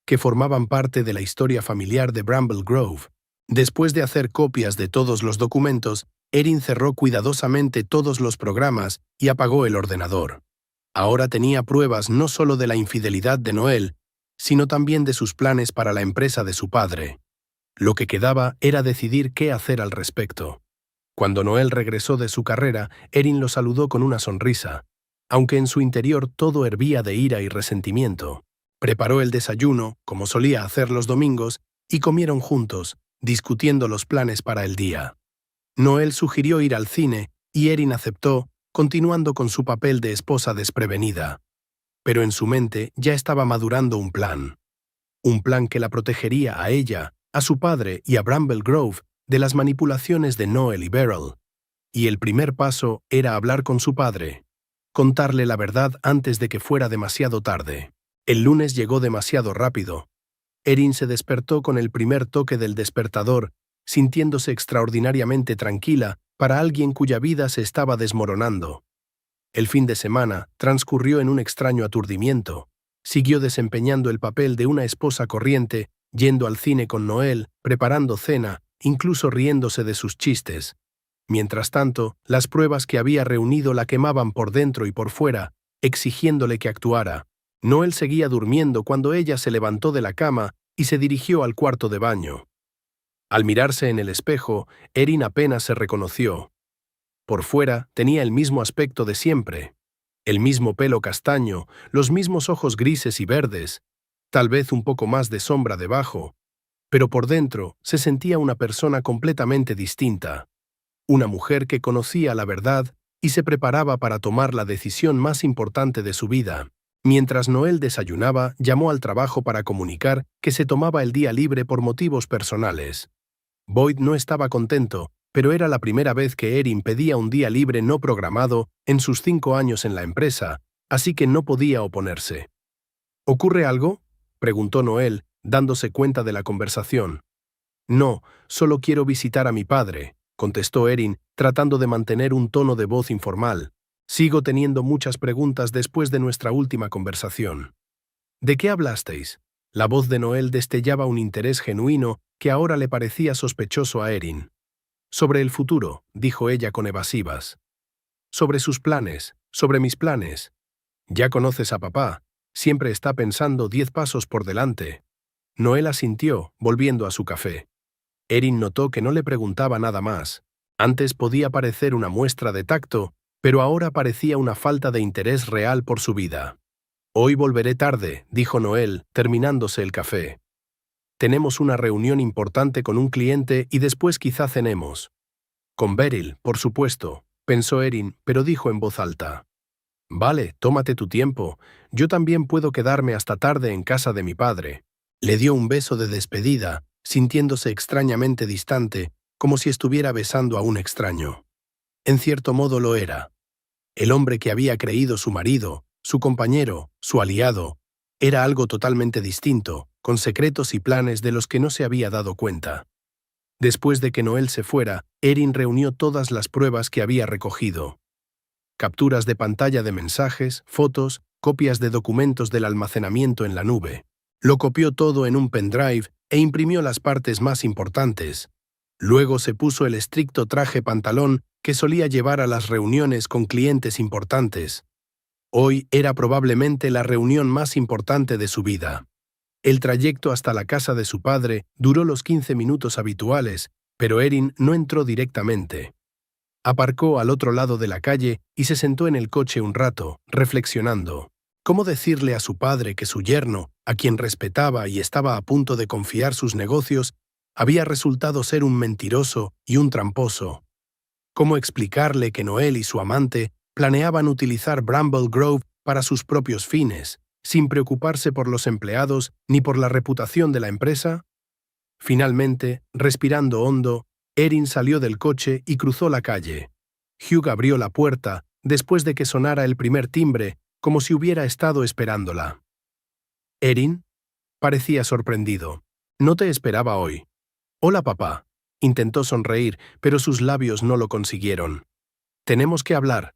que formaban parte de la historia familiar de Bramble Grove. Después de hacer copias de todos los documentos, Erin cerró cuidadosamente todos los programas y apagó el ordenador. Ahora tenía pruebas no solo de la infidelidad de Noel, sino también de sus planes para la empresa de su padre. Lo que quedaba era decidir qué hacer al respecto. Cuando Noel regresó de su carrera, Erin lo saludó con una sonrisa, aunque en su interior todo hervía de ira y resentimiento. Preparó el desayuno, como solía hacer los domingos, y comieron juntos, discutiendo los planes para el día. Noel sugirió ir al cine, y Erin aceptó, continuando con su papel de esposa desprevenida. Pero en su mente ya estaba madurando un plan. Un plan que la protegería a ella, a su padre y a Bramble Grove de las manipulaciones de Noel y Beryl. Y el primer paso era hablar con su padre, contarle la verdad antes de que fuera demasiado tarde. El lunes llegó demasiado rápido. Erin se despertó con el primer toque del despertador, sintiéndose extraordinariamente tranquila para alguien cuya vida se estaba desmoronando. El fin de semana transcurrió en un extraño aturdimiento. Siguió desempeñando el papel de una esposa corriente, yendo al cine con Noel, preparando cena, incluso riéndose de sus chistes. Mientras tanto, las pruebas que había reunido la quemaban por dentro y por fuera, exigiéndole que actuara. Noel seguía durmiendo cuando ella se levantó de la cama y se dirigió al cuarto de baño. Al mirarse en el espejo, Erin apenas se reconoció. Por fuera tenía el mismo aspecto de siempre. El mismo pelo castaño, los mismos ojos grises y verdes, tal vez un poco más de sombra debajo, pero por dentro se sentía una persona completamente distinta. Una mujer que conocía la verdad y se preparaba para tomar la decisión más importante de su vida. Mientras Noel desayunaba, llamó al trabajo para comunicar que se tomaba el día libre por motivos personales. Boyd no estaba contento, pero era la primera vez que Erin pedía un día libre no programado en sus 5 años en la empresa, así que no podía oponerse. ¿Ocurre algo?, preguntó Noel, dándose cuenta de la conversación. No, solo quiero visitar a mi padre, contestó Erin, tratando de mantener un tono de voz informal. Sigo teniendo muchas preguntas después de nuestra última conversación. ¿De qué hablasteis? La voz de Noel destellaba un interés genuino que ahora le parecía sospechoso a Erin. Sobre el futuro, dijo ella con evasivas. Sobre sus planes, sobre mis planes. Ya conoces a papá, siempre está pensando 10 pasos por delante. Noel asintió, volviendo a su café. Erin notó que no le preguntaba nada más. Antes podía parecer una muestra de tacto, pero ahora parecía una falta de interés real por su vida. Hoy volveré tarde, dijo Noel, terminándose el café. Tenemos una reunión importante con un cliente y después quizá cenemos. Con Beryl, por supuesto, pensó Erin, pero dijo en voz alta. Vale, tómate tu tiempo. Yo también puedo quedarme hasta tarde en casa de mi padre. Le dio un beso de despedida, sintiéndose extrañamente distante, como si estuviera besando a un extraño. En cierto modo lo era. El hombre que había creído su marido, su compañero, su aliado, era algo totalmente distinto, con secretos y planes de los que no se había dado cuenta. Después de que Noel se fuera, Erin reunió todas las pruebas que había recogido. Capturas de pantalla de mensajes, fotos, copias de documentos del almacenamiento en la nube. Lo copió todo en un pendrive e imprimió las partes más importantes. Luego se puso el estricto traje pantalón que solía llevar a las reuniones con clientes importantes. Hoy era probablemente la reunión más importante de su vida. El trayecto hasta la casa de su padre duró los 15 minutos habituales, pero Erin no entró directamente. Aparcó al otro lado de la calle y se sentó en el coche un rato, reflexionando. ¿Cómo decirle a su padre que su yerno, a quien respetaba y estaba a punto de confiar sus negocios, había resultado ser un mentiroso y un tramposo? ¿Cómo explicarle que Noel y su amante planeaban utilizar Bramble Grove para sus propios fines, sin preocuparse por los empleados ni por la reputación de la empresa? Finalmente, respirando hondo, Erin salió del coche y cruzó la calle. Hugh abrió la puerta, después de que sonara el primer timbre, como si hubiera estado esperándola. ¿Erin? Parecía sorprendido. No te esperaba hoy. Hola, papá. Intentó sonreír, pero sus labios no lo consiguieron. Tenemos que hablar.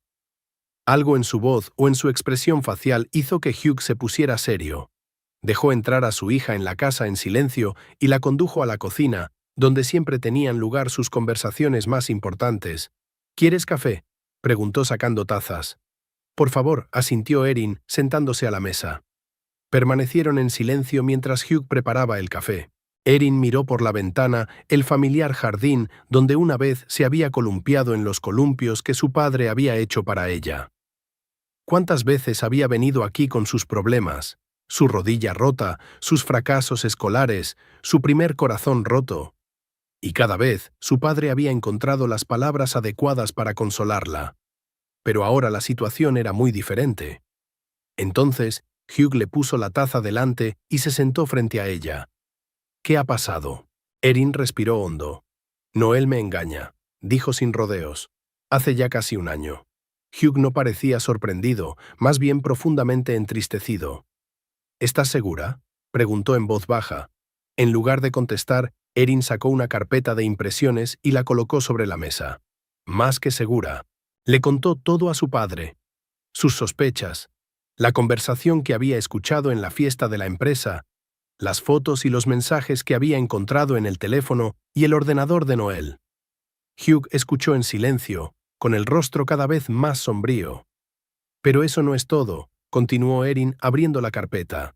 Algo en su voz o en su expresión facial hizo que Hugh se pusiera serio. Dejó entrar a su hija en la casa en silencio y la condujo a la cocina, donde siempre tenían lugar sus conversaciones más importantes. ¿Quieres café?, preguntó sacando tazas. Por favor, asintió Erin, sentándose a la mesa. Permanecieron en silencio mientras Hugh preparaba el café. Erin miró por la ventana el familiar jardín donde una vez se había columpiado en los columpios que su padre había hecho para ella. ¿Cuántas veces había venido aquí con sus problemas? Su rodilla rota, sus fracasos escolares, su primer corazón roto. Y cada vez su padre había encontrado las palabras adecuadas para consolarla. Pero ahora la situación era muy diferente. Entonces, Hugh le puso la taza delante y se sentó frente a ella. ¿Qué ha pasado? Erin respiró hondo. Noel me engaña, dijo sin rodeos. Hace ya casi un año. Hugh no parecía sorprendido, más bien profundamente entristecido. ¿Estás segura?, preguntó en voz baja. En lugar de contestar, Erin sacó una carpeta de impresiones y la colocó sobre la mesa. Más que segura. Le contó todo a su padre. Sus sospechas, la conversación que había escuchado en la fiesta de la empresa, las fotos y los mensajes que había encontrado en el teléfono y el ordenador de Noel. Hugh escuchó en silencio, con el rostro cada vez más sombrío. Pero eso no es todo, continuó Erin abriendo la carpeta.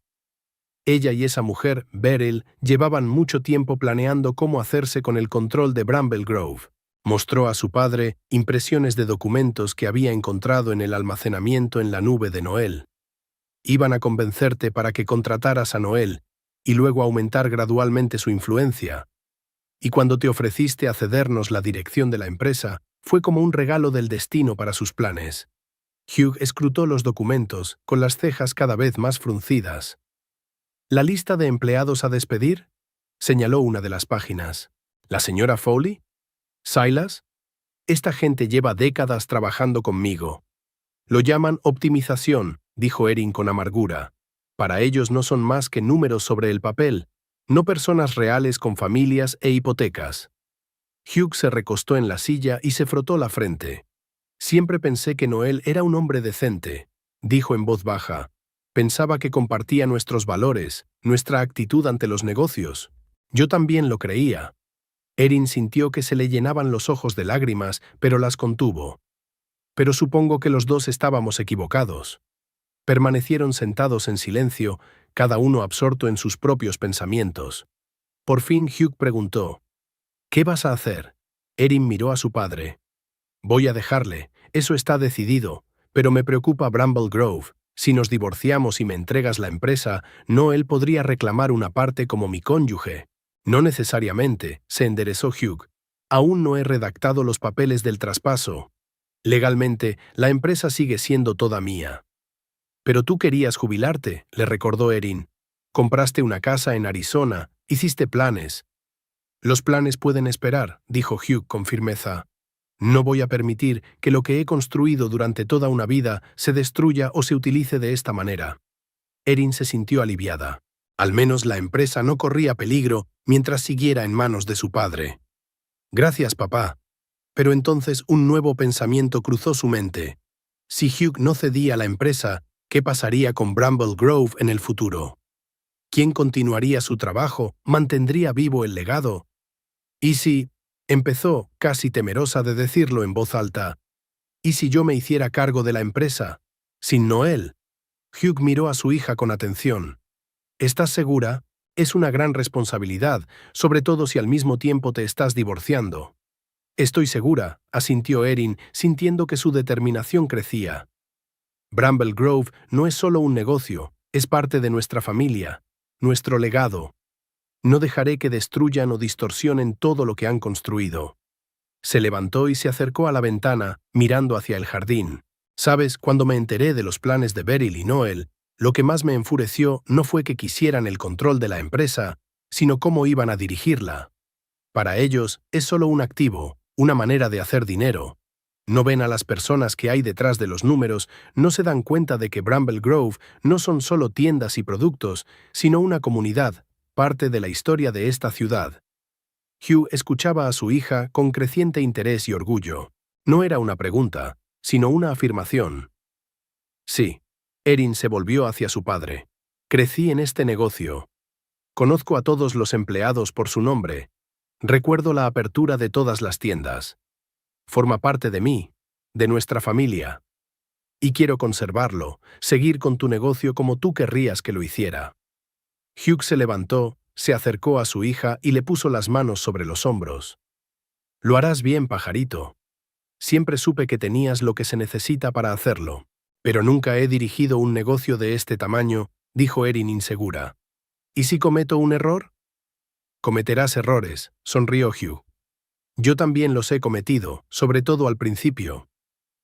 Ella y esa mujer, Beryl, llevaban mucho tiempo planeando cómo hacerse con el control de Bramble Grove. Mostró a su padre impresiones de documentos que había encontrado en el almacenamiento en la nube de Noel. Iban a convencerte para que contrataras a Noel y luego aumentar gradualmente su influencia. Y cuando te ofreciste a cedernos la dirección de la empresa, fue como un regalo del destino para sus planes. Hugh escrutó los documentos, con las cejas cada vez más fruncidas. ¿La lista de empleados a despedir? Señaló una de las páginas. ¿La señora Foley? ¿Silas? Esta gente lleva décadas trabajando conmigo. Lo llaman optimización, dijo Erin con amargura. Para ellos no son más que números sobre el papel, no personas reales con familias e hipotecas. Hugh se recostó en la silla y se frotó la frente. Siempre pensé que Noel era un hombre decente, dijo en voz baja. Pensaba que compartía nuestros valores, nuestra actitud ante los negocios. Yo también lo creía. Erin sintió que se le llenaban los ojos de lágrimas, pero las contuvo. Pero supongo que los dos estábamos equivocados. Permanecieron sentados en silencio, cada uno absorto en sus propios pensamientos. Por fin Hugh preguntó, ¿qué vas a hacer? Erin miró a su padre. Voy a dejarle, eso está decidido, pero me preocupa Bramble Grove. Si nos divorciamos y me entregas la empresa, Noel podría reclamar una parte como mi cónyuge. No necesariamente, se enderezó Hugh. Aún no he redactado los papeles del traspaso. Legalmente, la empresa sigue siendo toda mía. Pero tú querías jubilarte, le recordó Erin. Compraste una casa en Arizona, hiciste planes. Los planes pueden esperar, dijo Hugh con firmeza. No voy a permitir que lo que he construido durante toda una vida se destruya o se utilice de esta manera. Erin se sintió aliviada. Al menos la empresa no corría peligro mientras siguiera en manos de su padre. Gracias, papá. Pero entonces un nuevo pensamiento cruzó su mente. Si Hugh no cedía la empresa, ¿qué pasaría con Bramble Grove en el futuro? ¿Quién continuaría su trabajo? ¿Mantendría vivo el legado? ¿Y si...? Empezó, casi temerosa de decirlo en voz alta. ¿Y si yo me hiciera cargo de la empresa? Sin Noel. Hugh miró a su hija con atención. ¿Estás segura? Es una gran responsabilidad, sobre todo si al mismo tiempo te estás divorciando. Estoy segura, asintió Erin, sintiendo que su determinación crecía. Bramble Grove no es solo un negocio, es parte de nuestra familia, nuestro legado. No dejaré que destruyan o distorsionen todo lo que han construido. Se levantó y se acercó a la ventana, mirando hacia el jardín. Sabes, cuando me enteré de los planes de Beryl y Noel, lo que más me enfureció no fue que quisieran el control de la empresa, sino cómo iban a dirigirla. Para ellos, es solo un activo, una manera de hacer dinero. No ven a las personas que hay detrás de los números, no se dan cuenta de que Bramble Grove no son solo tiendas y productos, sino una comunidad, parte de la historia de esta ciudad. Hugh escuchaba a su hija con creciente interés y orgullo. No era una pregunta, sino una afirmación. Sí. Erin se volvió hacia su padre. Crecí en este negocio. Conozco a todos los empleados por su nombre. Recuerdo la apertura de todas las tiendas. Forma parte de mí, de nuestra familia. Y quiero conservarlo, seguir con tu negocio como tú querrías que lo hiciera. Hugh se levantó, se acercó a su hija y le puso las manos sobre los hombros. Lo harás bien, pajarito. Siempre supe que tenías lo que se necesita para hacerlo. Pero nunca he dirigido un negocio de este tamaño, dijo Erin insegura. ¿Y si cometo un error? Cometerás errores, sonrió Hugh. Yo también los he cometido, sobre todo al principio.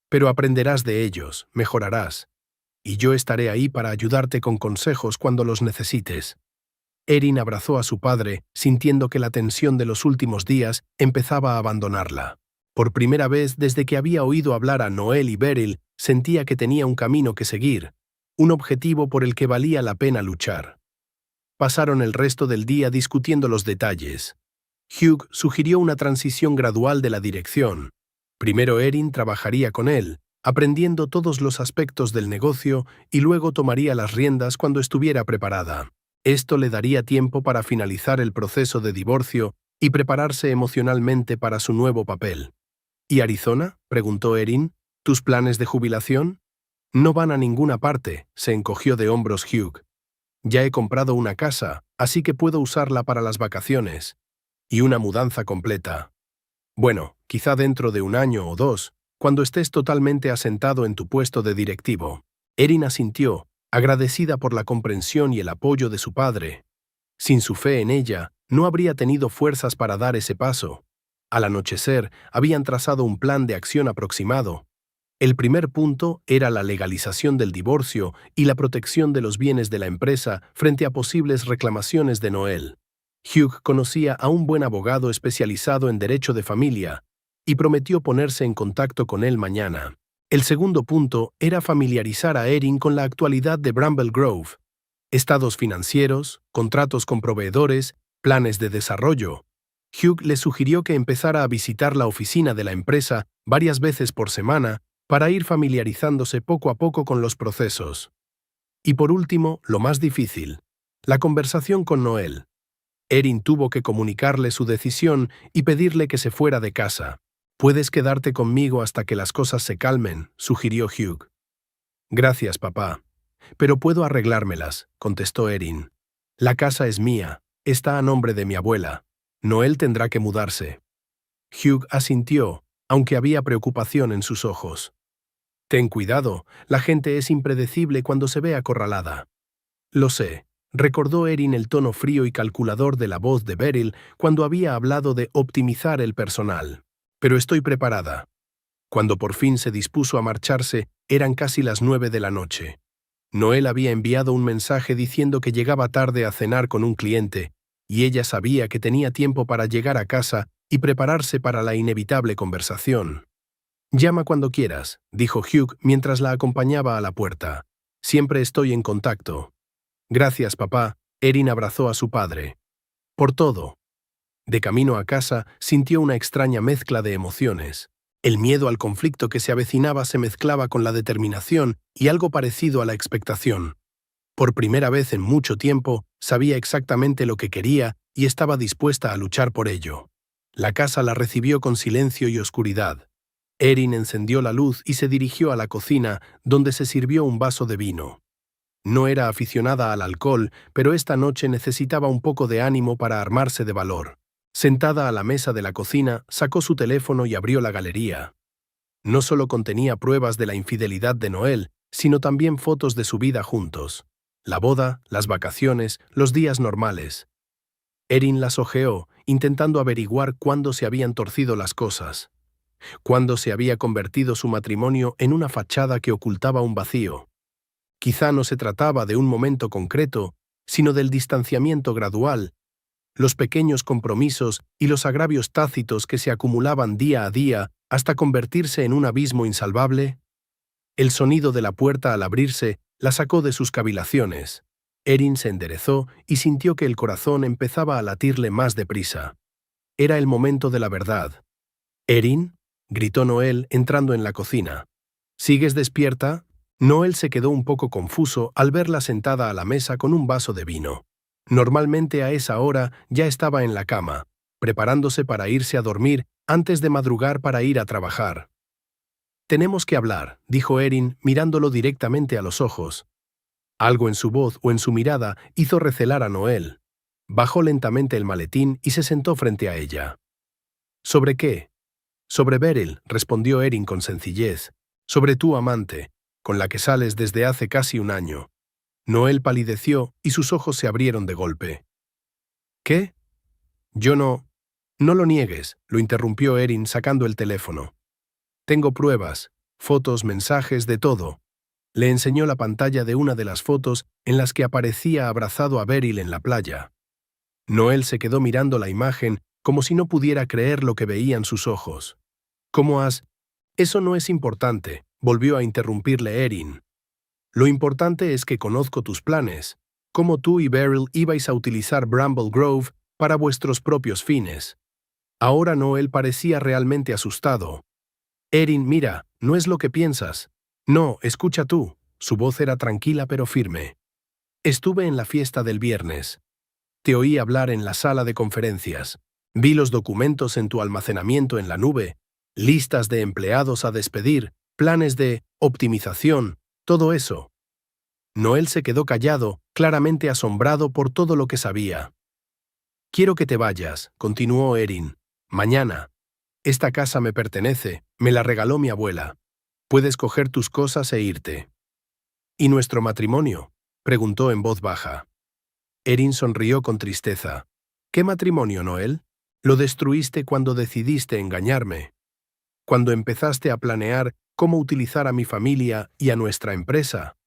Pero aprenderás de ellos, mejorarás. Y yo estaré ahí para ayudarte con consejos cuando los necesites. Erin abrazó a su padre, sintiendo que la tensión de los últimos días empezaba a abandonarla. Por primera vez desde que había oído hablar a Noel y Beryl, sentía que tenía un camino que seguir, un objetivo por el que valía la pena luchar. Pasaron el resto del día discutiendo los detalles. Hugh sugirió una transición gradual de la dirección. Primero Erin trabajaría con él, aprendiendo todos los aspectos del negocio y luego tomaría las riendas cuando estuviera preparada. Esto le daría tiempo para finalizar el proceso de divorcio y prepararse emocionalmente para su nuevo papel. ¿Y Arizona?, preguntó Erin. ¿Tus planes de jubilación? No van a ninguna parte, se encogió de hombros Hugh. Ya he comprado una casa, así que puedo usarla para las vacaciones. Y una mudanza completa. Bueno, quizá dentro de un año o dos, cuando estés totalmente asentado en tu puesto de directivo. Erin asintió, agradecida por la comprensión y el apoyo de su padre. Sin su fe en ella, no habría tenido fuerzas para dar ese paso. Al anochecer, habían trazado un plan de acción aproximado. El primer punto era la legalización del divorcio y la protección de los bienes de la empresa frente a posibles reclamaciones de Noel. Hugh conocía a un buen abogado especializado en derecho de familia y prometió ponerse en contacto con él mañana. El segundo punto era familiarizar a Erin con la actualidad de Bramble Grove. Estados financieros, contratos con proveedores, planes de desarrollo. Hugh le sugirió que empezara a visitar la oficina de la empresa varias veces por semana para ir familiarizándose poco a poco con los procesos. Y por último, lo más difícil, la conversación con Noel. Erin tuvo que comunicarle su decisión y pedirle que se fuera de casa. «Puedes quedarte conmigo hasta que las cosas se calmen», sugirió Hugh. «Gracias, papá. Pero puedo arreglármelas», contestó Erin. «La casa es mía, está a nombre de mi abuela. Noel tendrá que mudarse». Hugh asintió, aunque había preocupación en sus ojos. «Ten cuidado, la gente es impredecible cuando se ve acorralada». «Lo sé», recordó Erin el tono frío y calculador de la voz de Beryl cuando había hablado de optimizar el personal. «Pero estoy preparada». Cuando por fin se dispuso a marcharse, eran casi las 9 de la noche. Noel había enviado un mensaje diciendo que llegaba tarde a cenar con un cliente, y ella sabía que tenía tiempo para llegar a casa y prepararse para la inevitable conversación. «Llama cuando quieras», dijo Hugh mientras la acompañaba a la puerta. «Siempre estoy en contacto». «Gracias, papá», Erin abrazó a su padre. «Por todo». De camino a casa, sintió una extraña mezcla de emociones. El miedo al conflicto que se avecinaba se mezclaba con la determinación y algo parecido a la expectación. Por primera vez en mucho tiempo, sabía exactamente lo que quería y estaba dispuesta a luchar por ello. La casa la recibió con silencio y oscuridad. Erin encendió la luz y se dirigió a la cocina, donde se sirvió un vaso de vino. No era aficionada al alcohol, pero esta noche necesitaba un poco de ánimo para armarse de valor. Sentada a la mesa de la cocina, sacó su teléfono y abrió la galería. No solo contenía pruebas de la infidelidad de Noel, sino también fotos de su vida juntos. La boda, las vacaciones, los días normales. Erin las hojeó, intentando averiguar cuándo se habían torcido las cosas. Cuándo se había convertido su matrimonio en una fachada que ocultaba un vacío. Quizá no se trataba de un momento concreto, sino del distanciamiento gradual, los pequeños compromisos y los agravios tácitos que se acumulaban día a día hasta convertirse en un abismo insalvable. El sonido de la puerta al abrirse la sacó de sus cavilaciones. Erin se enderezó y sintió que el corazón empezaba a latirle más deprisa. Era el momento de la verdad. «¿Erin?», gritó Noel entrando en la cocina. «¿Sigues despierta?». Noel se quedó un poco confuso al verla sentada a la mesa con un vaso de vino. Normalmente a esa hora ya estaba en la cama, preparándose para irse a dormir antes de madrugar para ir a trabajar. «Tenemos que hablar», dijo Erin mirándolo directamente a los ojos. Algo en su voz o en su mirada hizo recelar a Noel. Bajó lentamente el maletín y se sentó frente a ella. «¿Sobre qué?». «Sobre Beryl», respondió Erin con sencillez. «Sobre tu amante, con la que sales desde hace casi un año». Noel palideció y sus ojos se abrieron de golpe. «¿Qué?». «Yo no lo niegues», lo interrumpió Erin sacando el teléfono. «Tengo pruebas, fotos, mensajes, de todo». Le enseñó la pantalla de una de las fotos en las que aparecía abrazado a Beryl en la playa. Noel se quedó mirando la imagen como si no pudiera creer lo que veían sus ojos. «¿Cómo has...». «Eso no es importante», volvió a interrumpirle Erin. «Lo importante es que conozco tus planes, cómo tú y Beryl ibais a utilizar Bramble Grove para vuestros propios fines». Ahora Noel parecía realmente asustado. «Erin, mira, no es lo que piensas». «No, escucha tú». Su voz era tranquila pero firme. Estuve en la fiesta del viernes. Te oí hablar en la sala de conferencias. Vi los documentos en tu almacenamiento en la nube, listas de empleados a despedir, planes de optimización, todo eso. Noel se quedó callado, claramente asombrado por todo lo que sabía. Quiero que te vayas, continuó Erin. Mañana. Esta casa me pertenece, me la regaló mi abuela. Puedes coger tus cosas e irte. ¿Y nuestro matrimonio?, preguntó en voz baja. Erin sonrió con tristeza. ¿Qué matrimonio, Noel? Lo destruiste cuando decidiste engañarme. Cuando empezaste a planear cómo utilizar a mi familia y a nuestra empresa.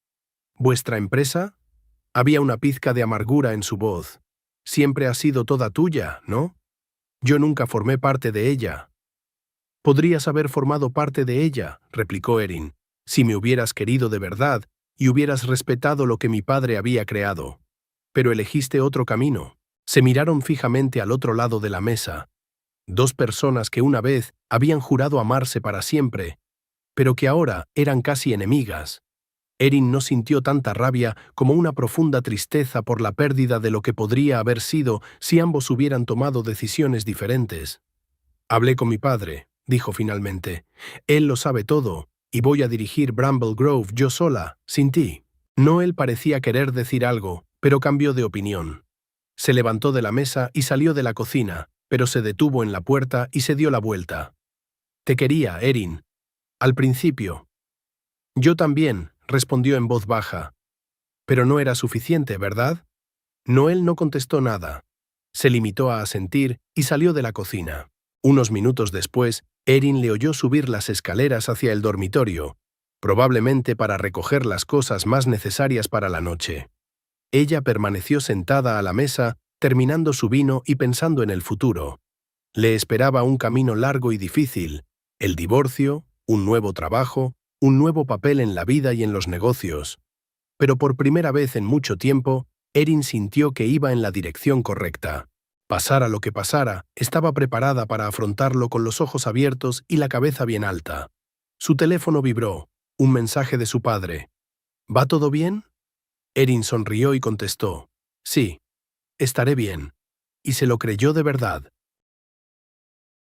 ¿Vuestra empresa? Había una pizca de amargura en su voz. Siempre ha sido toda tuya, ¿no? Yo nunca formé parte de ella. Podrías haber formado parte de ella, replicó Erin, si me hubieras querido de verdad y hubieras respetado lo que mi padre había creado. Pero elegiste otro camino. Se miraron fijamente al otro lado de la mesa. Dos personas que una vez habían jurado amarse para siempre, pero que ahora eran casi enemigas. Erin no sintió tanta rabia como una profunda tristeza por la pérdida de lo que podría haber sido si ambos hubieran tomado decisiones diferentes. Hablé con mi padre, dijo finalmente. Él lo sabe todo, y voy a dirigir Bramble Grove yo sola, sin ti. Noel parecía querer decir algo, pero cambió de opinión. Se levantó de la mesa y salió de la cocina, pero se detuvo en la puerta y se dio la vuelta. Te quería, Erin. Al principio. Yo también, respondió en voz baja. Pero no era suficiente, ¿verdad? Noel no contestó nada. Se limitó a asentir y salió de la cocina. Unos minutos después, Erin le oyó subir las escaleras hacia el dormitorio, probablemente para recoger las cosas más necesarias para la noche. Ella permaneció sentada a la mesa, terminando su vino y pensando en el futuro. Le esperaba un camino largo y difícil, el divorcio, un nuevo trabajo, un nuevo papel en la vida y en los negocios. Pero por primera vez en mucho tiempo, Erin sintió que iba en la dirección correcta. Pasara lo que pasara, estaba preparada para afrontarlo con los ojos abiertos y la cabeza bien alta. Su teléfono vibró, un mensaje de su padre. ¿Va todo bien? Erin sonrió y contestó. Sí, estaré bien. Y se lo creyó de verdad.